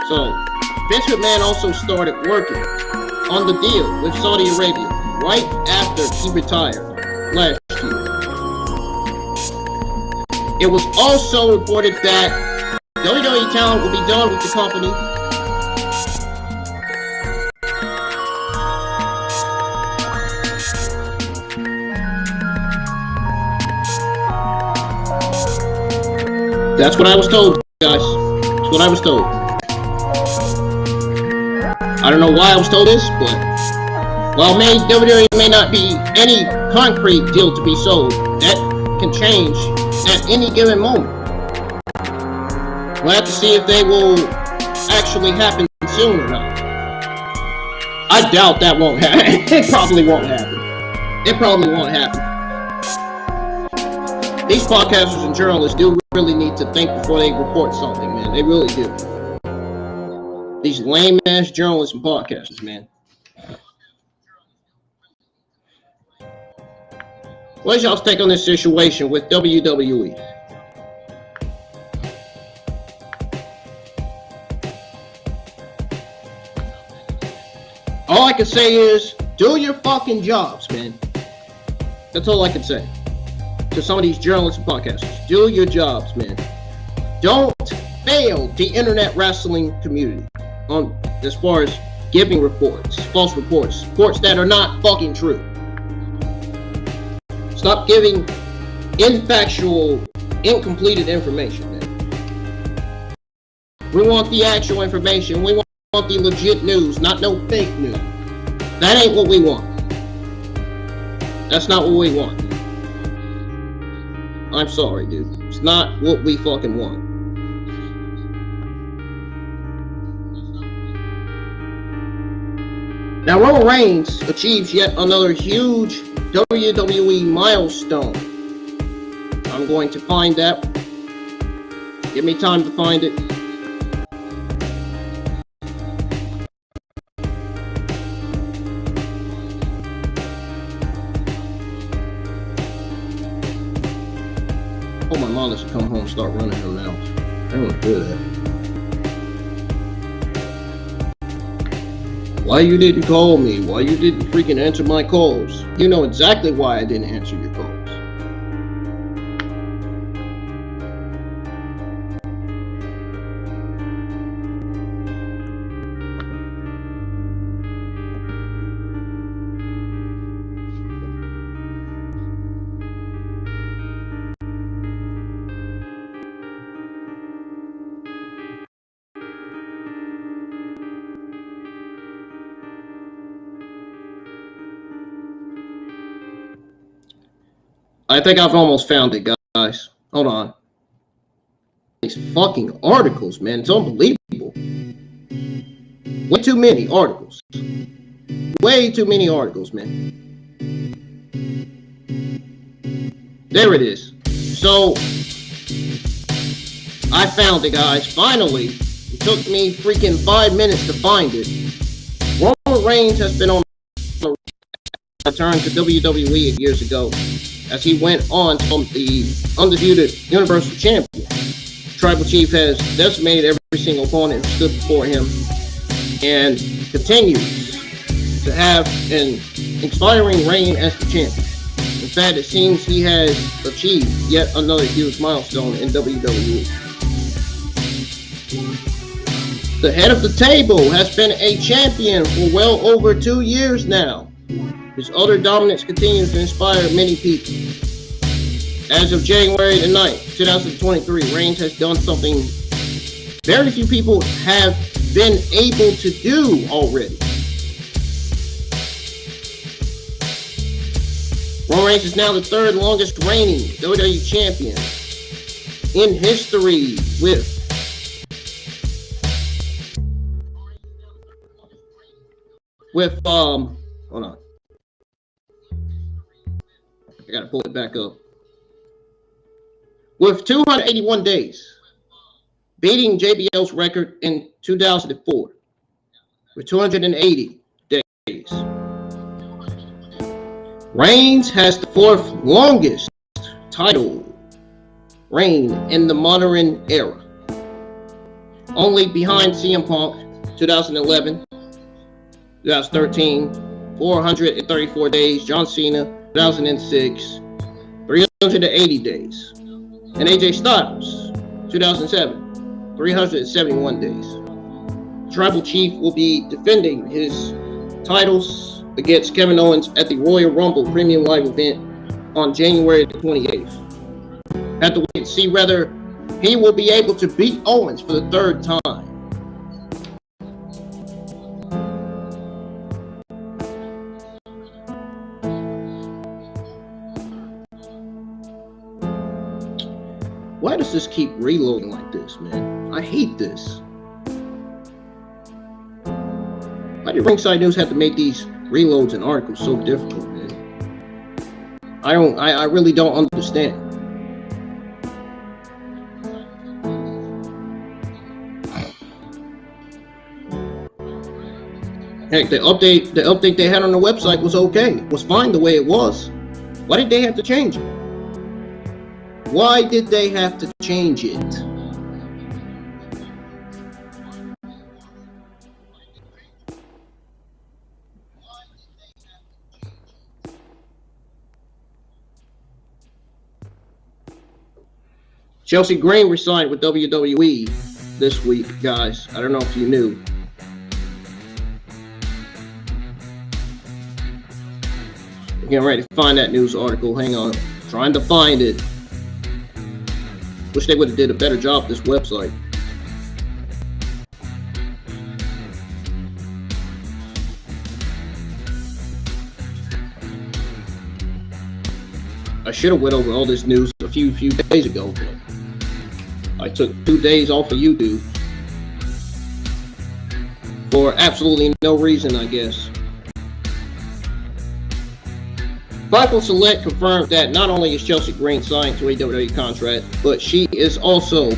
So Vince McMahon also started working on the deal with Saudi Arabia right after he retired last year. It was also reported that WWE talent will be done with the company. That's what I was told, guys. That's what I was told. I don't know why I was told this, but while WWE may not be any concrete deal to be sold, that can change at any given moment. We'll have to see if they will actually happen soon or not. I doubt that won't happen. It probably won't happen. It probably won't happen. These podcasters and journalists do really need to think before they report something, man. They really do. These lame-ass journalists and podcasters, man. What's y'all's take on this situation with WWE? All I can say is, do your fucking jobs, man. That's all I can say. To some of these journalists and podcasters, do your jobs, man. Don't fail the internet wrestling community on as far as giving reports, false reports that are not fucking true. Stop giving infactual, incompleted information, man. We want the actual information. We want the legit news, not no fake news. That ain't what we want. That's not what we want. I'm sorry, dude. It's not what we fucking want. Now, Roman Reigns achieves yet another huge WWE milestone. I'm going to find that. Give me time to find it. Oh, my mom should come home and start running her mouth. I don't want to do that. Why you didn't call me? Why you didn't freaking answer my calls? You know exactly why I didn't answer your calls. I think I've almost found it, guys. Hold on. These fucking articles, man. It's unbelievable. Way too many articles. Way too many articles, man. There it is. So, I found it, guys. Finally. It took me freaking 5 minutes to find it. Roman Reigns has been on the return to WWE years ago, as he went on to become the undisputed Universal Champion. Tribal Chief has decimated every single opponent who stood before him, and continues to have an inspiring reign as the champion. In fact, it seems he has achieved yet another huge milestone in WWE. The head of the table has been a champion for well over 2 years now. His utter dominance continues to inspire many people. As of January the 9th, 2023, Reigns has done something very few people have been able to do already. Roman Reigns is now the third longest reigning WWE champion in history hold on. I gotta pull it back up. With 281 days, beating JBL's record in 2004 with 280 days. Reigns has the fourth longest title reign in the modern era, only behind CM Punk 2011, 2013, 434 days, John Cena 2006, 380 days, and AJ Styles 2007, 371 days. Tribal Chief will be defending his titles against Kevin Owens at the Royal Rumble Premium Live event on January 28th. Have to wait and see whether he will be able to beat Owens for the third time. Why does this keep reloading like this, man? I hate this. Why did Ringside News have to make these reloads and articles so difficult, man? I really don't understand. Heck, the update they had on the website was okay. It was fine the way it was. Why did they have to change it? Why did they have to change it? Chelsea Green resigned with WWE this week, guys. I don't know if you knew. Getting ready to find that news article. Hang on. Trying to find it. Wish they would have did a better job with this website. I should have went over all this news a few days ago, but I took 2 days off of YouTube for absolutely no reason, I guess. Fightful Select confirmed that not only is Chelsea Green signed to a WWE contract, but she is also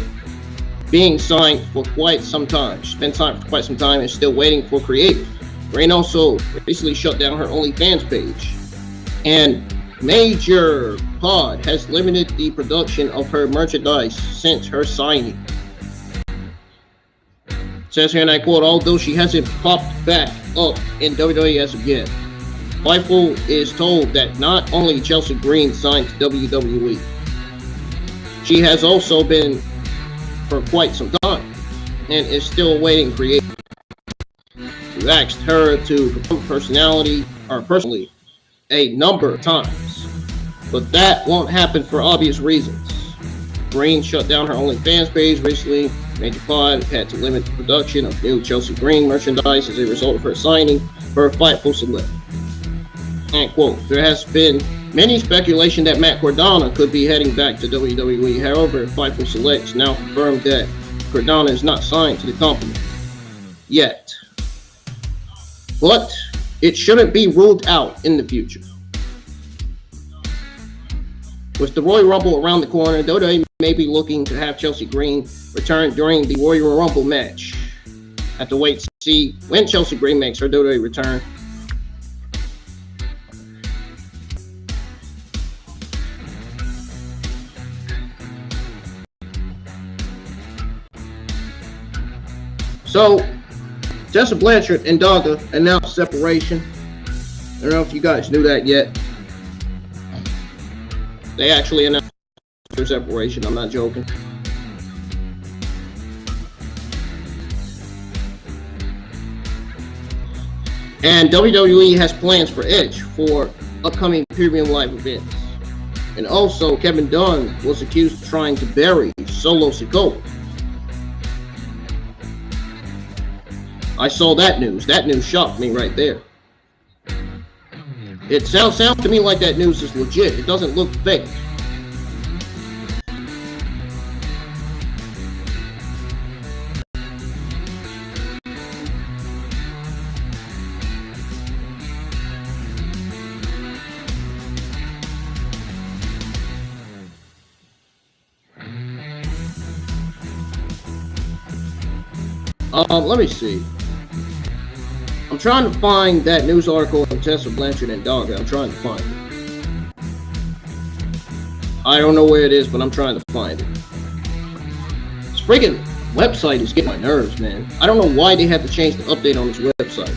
being signed for quite some time. She's been signed for quite some time and still waiting for creative. Green also recently shut down her OnlyFans page. And Major Pod has limited the production of her merchandise since her signing. It says here, and I quote, although she hasn't popped back up in WWE as of yet, Fightful is told that not only Chelsea Green signed to WWE, she has also been for quite some time and is still awaiting creative. We've asked her to confirm personally a number of times, but that won't happen for obvious reasons. Green shut down her OnlyFans page recently. Major Pod had to limit the production of new Chelsea Green merchandise as a result of her signing for Fightful Select. And quote, there has been Many speculation that Matt Cardona could be heading back to WWE. However, Fightful Selects now confirmed that Cardona is not signed to the company yet. But it shouldn't be ruled out in the future. With the Royal Rumble around the corner, WWE may be looking to have Chelsea Green return during the Royal Rumble match. Have to wait to see when Chelsea Green makes her WWE return. So, Tessa Blanchard and Daga announced separation. I don't know if you guys knew that yet. They actually announced their separation. I'm not joking. And WWE has plans for Edge for upcoming premium live events. And also, Kevin Dunn was accused of trying to bury Solo Sikoa. I saw that news. That news shocked me right there. It sounds to me like that news is legit. It doesn't look fake. Let me see. I'm trying to find that news article on Tessa Blanchard and Daga. I'm trying to find it. I don't know where it is, but I'm trying to find it. This freaking website is getting my nerves, man. I don't know why they had to change the update on this website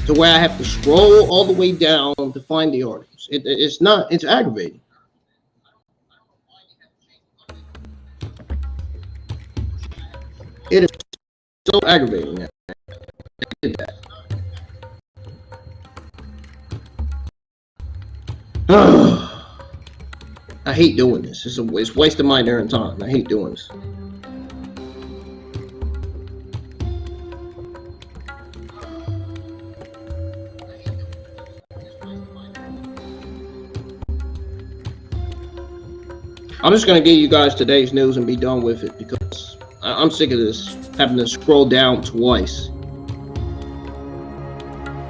to where I have to scroll all the way down to find the articles. It's aggravating. It is so aggravating that I did that. I hate doing this. It's wasting my darn time. I hate doing this. I'm just going to give you guys today's news and be done with it because I'm sick of this, having to scroll down twice.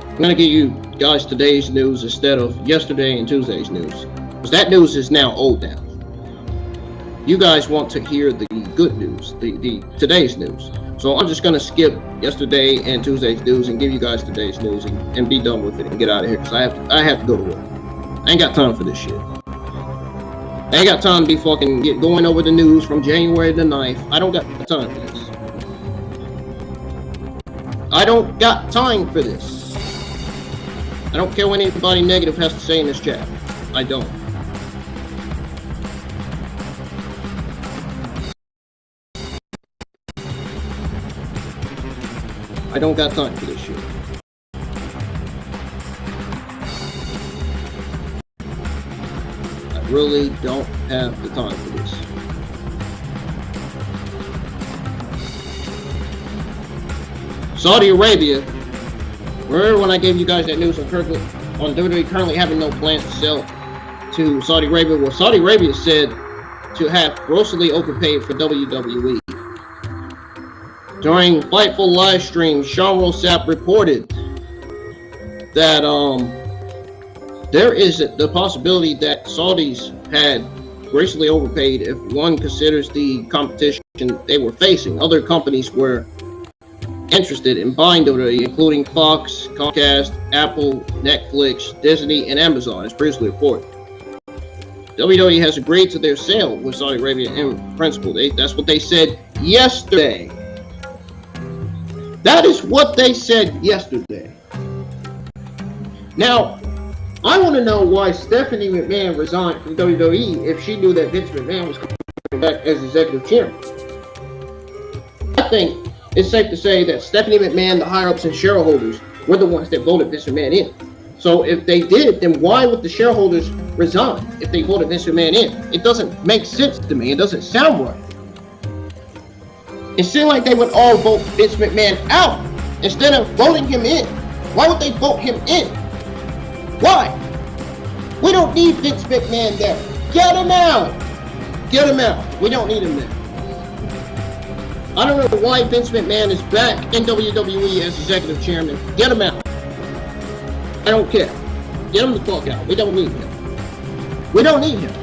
I'm going to give you guys today's news instead of yesterday and Tuesday's news. Because that news is now old now. You guys want to hear the good news, the today's news. So I'm just going to skip yesterday and Tuesday's news and give you guys today's news and be done with it and get out of here. Because I have to go to work. I ain't got time for this shit. I ain't got time to be fucking going over the news from January the 9th. I don't got time for this. I don't got time for this. I don't care what anybody negative has to say in this chat. I don't. I don't got time for this shit. I really don't have the time for this. Saudi Arabia. Remember when I gave you guys that news on WWE currently having no plans to sell to Saudi Arabia? Well, Saudi Arabia said to have grossly overpaid for WWE. During Fightful live stream, Sean Rossap reported that there is the possibility that Saudis had gracefully overpaid if one considers the competition they were facing. Other companies were interested in buying WWE, including Fox, Comcast, Apple, Netflix, Disney, and Amazon, as previously reported. WWE has agreed to their sale with Saudi Arabia in principle. That's what they said yesterday. That is what they said yesterday. Now, I want to know why Stephanie McMahon resigned from WWE if she knew that Vince McMahon was coming back as executive chairman. I think it's safe to say that Stephanie McMahon, the higher-ups and shareholders, were the ones that voted Vince McMahon in. So if they did, then why would the shareholders resign if they voted Vince McMahon in? It doesn't make sense to me. It doesn't sound right. It seemed like they would all vote Vince McMahon out instead of voting him in. Why would they vote him in? Why? We don't need Vince McMahon there. Get him out. Get him out. We don't need him there. I don't know why Vince McMahon is back in WWE as executive chairman. Get him out. I don't care. Get him the fuck out. We don't need him. We don't need him.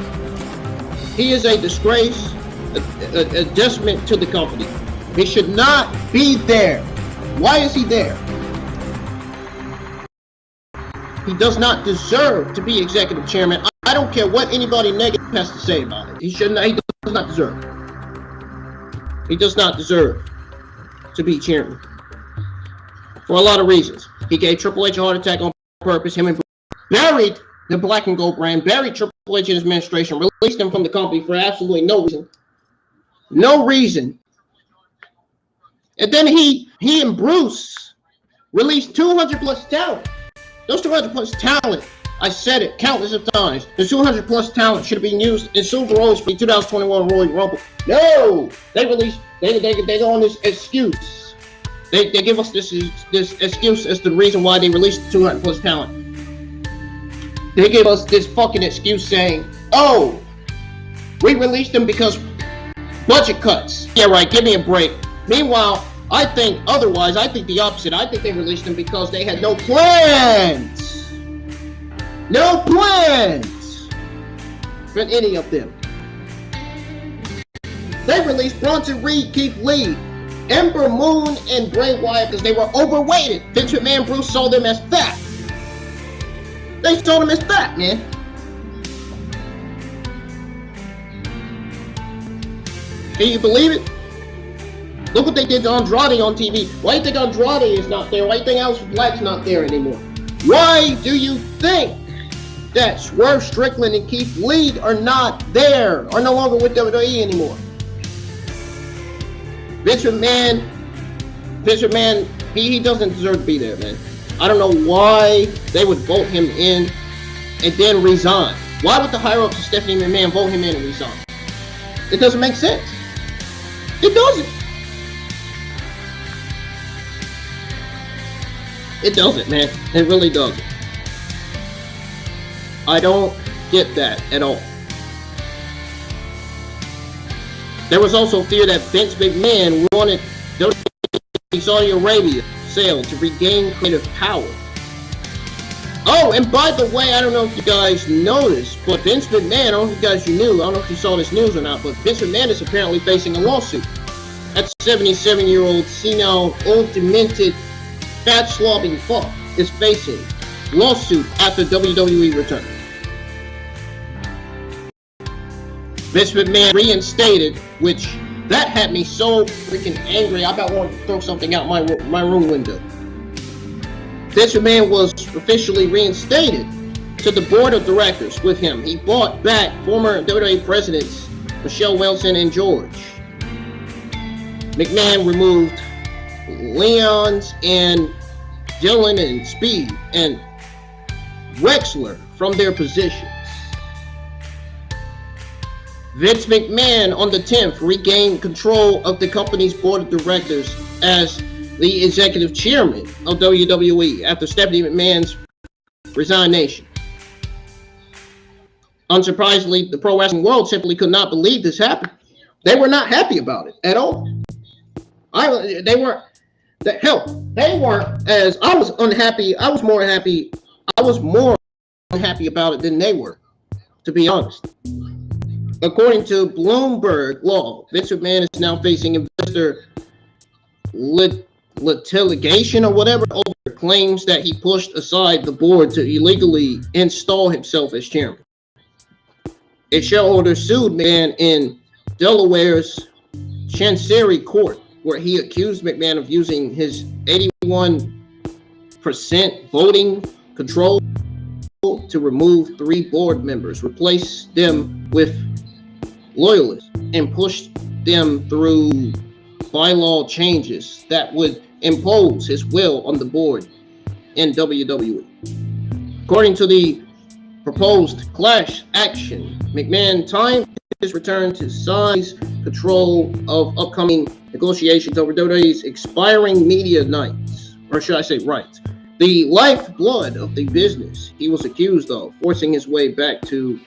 He is a disgrace, a detriment to the company. He should not be there. Why is he there? He does not deserve to be executive chairman. I don't care what anybody negative has to say about it. He does not deserve. He does not deserve to be chairman. For a lot of reasons. He gave Triple H a heart attack on purpose. Him and buried the Black and Gold brand, buried Triple H in his administration, released him from the company for absolutely no reason. No reason. And then he and Bruce released 200 plus talent. Those 200 plus talent, I said it countless of times. The 200 plus talent should have been used in Super Bowls for the 2021 Royal Rumble. No, they go on this excuse. They give us this excuse as the reason why they released 200 plus talent. They give us this fucking excuse saying, "Oh, we released them because budget cuts." Yeah, right. Give me a break. Meanwhile, I think otherwise. I think the opposite. I think they released them because they had no plans. No plans for any of them. They released Bronson Reed, Keith Lee, Ember Moon, and Bray Wyatt because they were overweighted. Vince McMahon and Bruce saw them as fat. They saw them as fat, man. Can you believe it? Look what they did to Andrade on TV. Why do you think Andrade is not there? Why do you think Aleister Black's not there anymore? Why do you think that Swerve Strickland and Keith Lee are not there, are no longer with WWE anymore? Vince McMahon, he doesn't deserve to be there, man. I don't know why they would vote him in and then resign. Why would the higher-ups of Stephanie McMahon vote him in and resign? It doesn't make sense. It doesn't. It doesn't, man. It really doesn't. I don't get that at all. There was also fear that Vince McMahon wanted Saudi Arabia sale to regain creative power. Oh, and by the way, I don't know if you guys noticed, but Vince McMahon, I don't know if you guys knew, I don't know if you saw this news or not, but Vince McMahon is apparently facing a lawsuit. That 77-year-old senile, old, demented, fat slobbing fuck is facing lawsuit after WWE return. Vince McMahon reinstated, which that had me so freaking angry. I about wanted to throw something out my room window. Vince McMahon was officially reinstated to the board of directors with him. He brought back former WWE presidents Michelle Wilson and George. McMahon removed Leons and Dylan and Speed and Wexler from their positions. Vince McMahon on the 10th regained control of the company's board of directors as the executive chairman of WWE after Stephanie McMahon's resignation. Unsurprisingly, the pro wrestling world simply could not believe this happened. They were not happy about it at all. They weren't as I was unhappy. I was more unhappy about it than they were, to be honest. According to Bloomberg Law, Vince McMahon is now facing investor litigation or whatever over claims that he pushed aside the board to illegally install himself as chairman. A shareholder sued McMahon in Delaware's Chancery Court, where he accused McMahon of using his 81% voting control to remove 3 board members, replace them with loyalists, and push them through bylaw changes that would impose his will on the board in WWE. According to the proposed class action, McMahon timed his return to seize control of upcoming negotiations over WWE's expiring media nights, or should I say rights. the lifeblood of the business he was accused of, forcing his way back to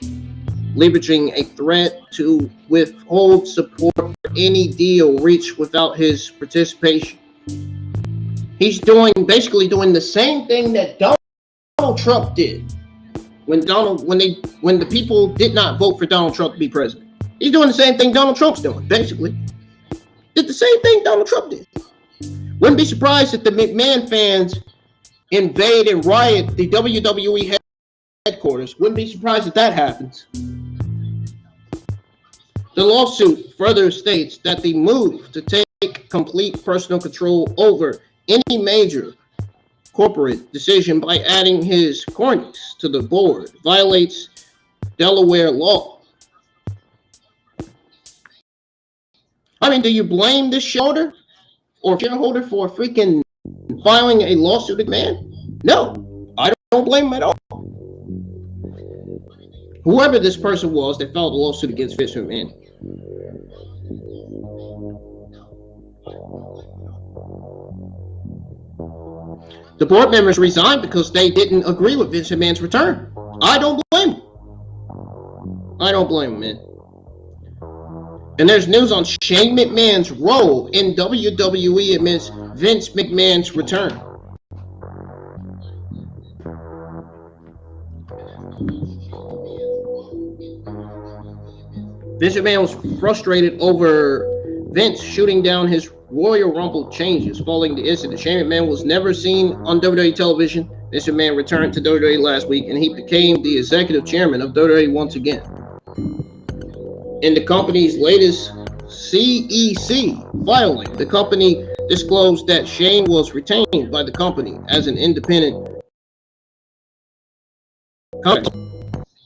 leveraging a threat to withhold support for any deal reached without his participation. He's basically doing the same thing that Donald Trump did when the people did not vote for Donald Trump to be president. He's doing the same thing Donald Trump's doing, basically. Did the same thing Donald Trump did. Wouldn't be surprised if the McMahon fans invade and riot the WWE headquarters. Wouldn't be surprised if that happens. The lawsuit further states that the move to take complete personal control over any major corporate decision by adding his cronies to the board violates Delaware law. I mean, do you blame this shareholder for freaking filing a lawsuit at McMahon? No, I don't blame him at all. Whoever this person was that filed a lawsuit against Vince McMahon. The board members resigned because they didn't agree with Vince McMahon's return. I don't blame him. I don't blame him, man. And there's news on Shane McMahon's role in WWE amidst Vince McMahon's return. Vince McMahon was frustrated over Vince shooting down his Royal Rumble changes following the incident. Shane McMahon was never seen on WWE television. Vince McMahon returned to WWE last week, and he became the executive chairman of WWE once again. In the company's latest CEC filing, the company disclosed that Shane was retained by the company as an independent company,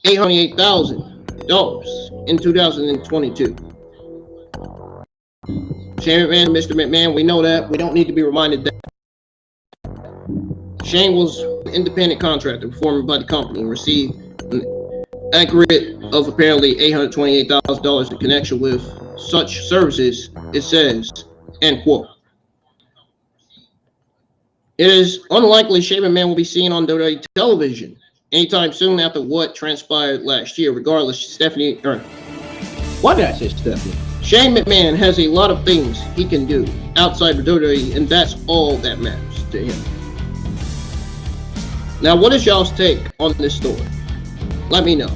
$888,000 in 2022. Shane McMahon, Mr. McMahon, we know that. We don't need to be reminded that. Shane was an independent contractor performed by the company and received an aggregate of apparently $828,000 in connection with such services, it says, end quote. It is unlikely Shane McMahon will be seen on WWE television anytime soon after what transpired last year. Regardless, why did I say Stephanie? Shane McMahon has a lot of things he can do outside of WWE, and that's all that matters to him. Now, what is y'all's take on this story? Let me know.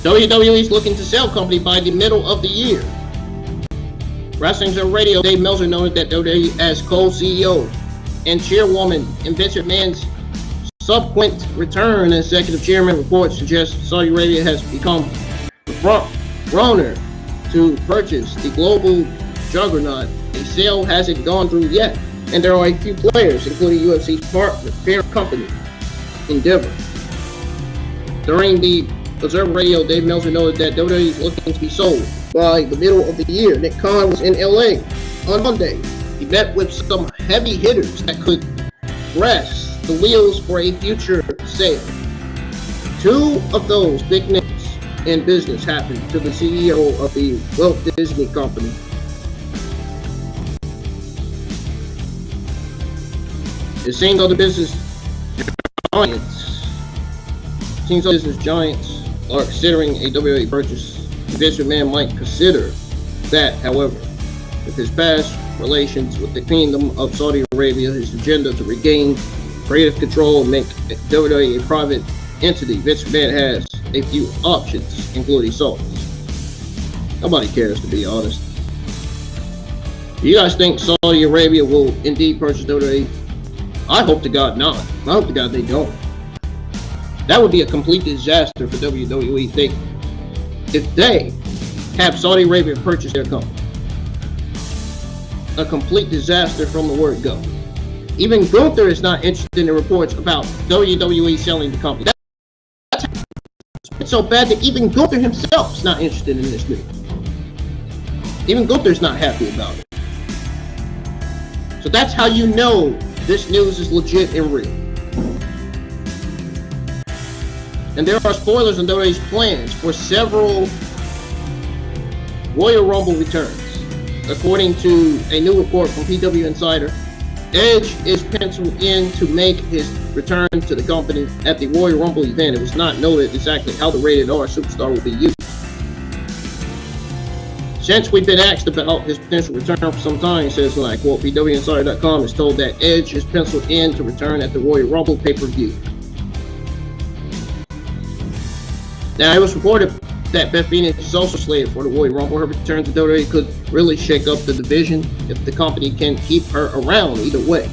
WWE is looking to sell company by the middle of the year. Wrestling Observer Radio, Dave Meltzer noted that WWE as co-CEO and chairwoman in Vince McMahon's subsequent return as executive chairman. Reports suggest Saudi Arabia has become the front runner to purchase the global juggernaut. A sale hasn't gone through yet, and there are a few players, including UFC's parent company, Endeavor. During the Observer Radio, Dave Meltzer noted that WWE is looking to be sold by the middle of the year. Nick Khan was in LA on Monday. He met with some heavy hitters that could press the wheels for a future sale. Two of those big names in business happened to the CEO of the Walt Disney Company. It seems other business giants are considering a WWE purchase. Vince McMahon might consider that, however, with his past relations with the Kingdom of Saudi Arabia, his agenda to regain creative control and make WWE a private entity, Vince McMahon has a few options, including Saudi. Nobody cares, to be honest. Do you guys think Saudi Arabia will indeed purchase WWE? I hope to God not. I hope to God they don't. That would be a complete disaster for WWE if they have Saudi Arabia purchase their company. A complete disaster from the word go. Even Gunther is not interested in the reports about WWE selling the company. It's so bad that even Gunther himself is not interested in this news. Even Gunther's not happy about it. So that's how you know this news is legit and real. And there are spoilers on WWE's plans for several Royal Rumble returns. According to a new report from PW Insider, Edge is penciled in to make his return to the company at the Royal Rumble event. It was not noted exactly how the rated R superstar will be used. Since we've been asked about his potential return for some time, he says, and I quote, PWInsider.com is told that Edge is penciled in to return at the Royal Rumble pay-per-view. Now, it was reported that Beth Phoenix is also slated for the Royal Rumble. Her return to WWE could really shake up the division if the company can keep her around either way.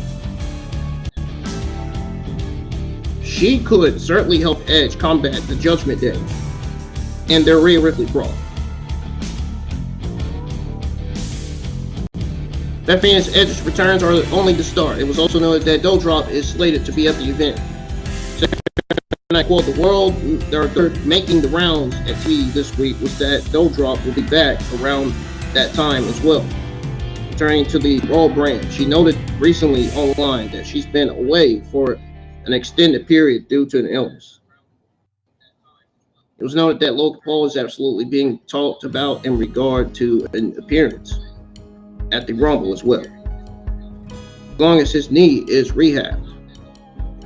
She could certainly help Edge combat the Judgment Day and their Rhea Ripley brawl. Beth Phoenix Edge's returns are only the start. It was also noted that Doudrop is slated to be at the event. And I quote, the world they're making the rounds at TV this week was that Doudrop will be back around that time as well. Returning to the Raw brand, she noted recently online that she's been away for an extended period due to an illness. It was noted that Logan Paul is absolutely being talked about in regard to an appearance at the Rumble as well. As long as his knee is rehabbed,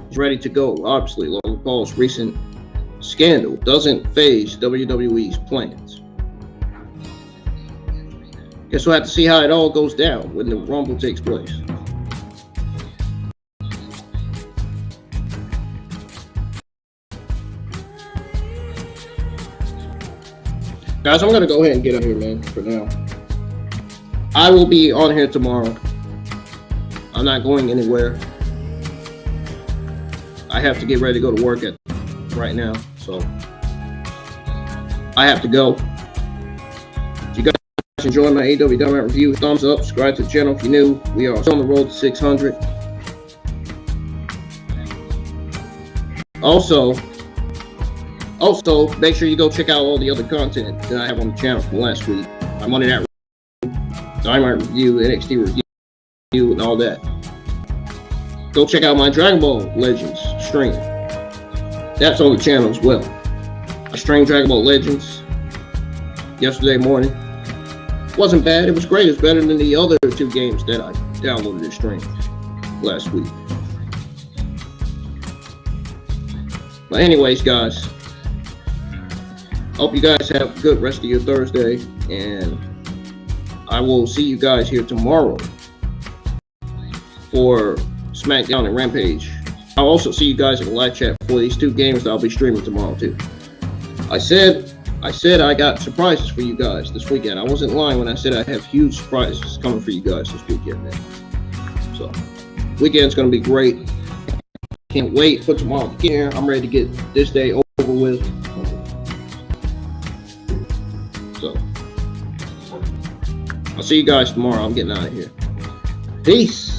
he's ready to go. Obviously, Logan Paul's recent scandal doesn't phase WWE's plans. Guess we'll have to see how it all goes down when the Rumble takes place. Guys, I'm going to go ahead and get out here, man, for now. I will be on here tomorrow. I'm not going anywhere. I have to get ready to go to work right now, so I have to go. If you guys enjoyed my AEW Dynamite review, thumbs up, subscribe to the channel if you're new. We are on the road to 600. Also, make sure you go check out all the other content that I have on the channel from last week. My Monday Night Dynamite review, NXT review, and all that. Go check out my Dragon Ball Legends stream. That's on the channel as well. I streamed Dragon Ball Legends yesterday morning. Wasn't bad. It was great. It's better than the other two games that I downloaded and streamed last week. But anyways, guys, hope you guys have a good rest of your Thursday, and I will see you guys here tomorrow for SmackDown and Rampage. I'll also see you guys in the live chat for these two games that I'll be streaming tomorrow too. I said I got surprises for you guys this weekend. I wasn't lying when I said I have huge surprises coming for you guys this weekend, man. So, weekend's gonna be great. Can't wait for tomorrow to get here. I'm ready to get this day over with. So, I'll see you guys tomorrow. I'm getting out of here. Peace.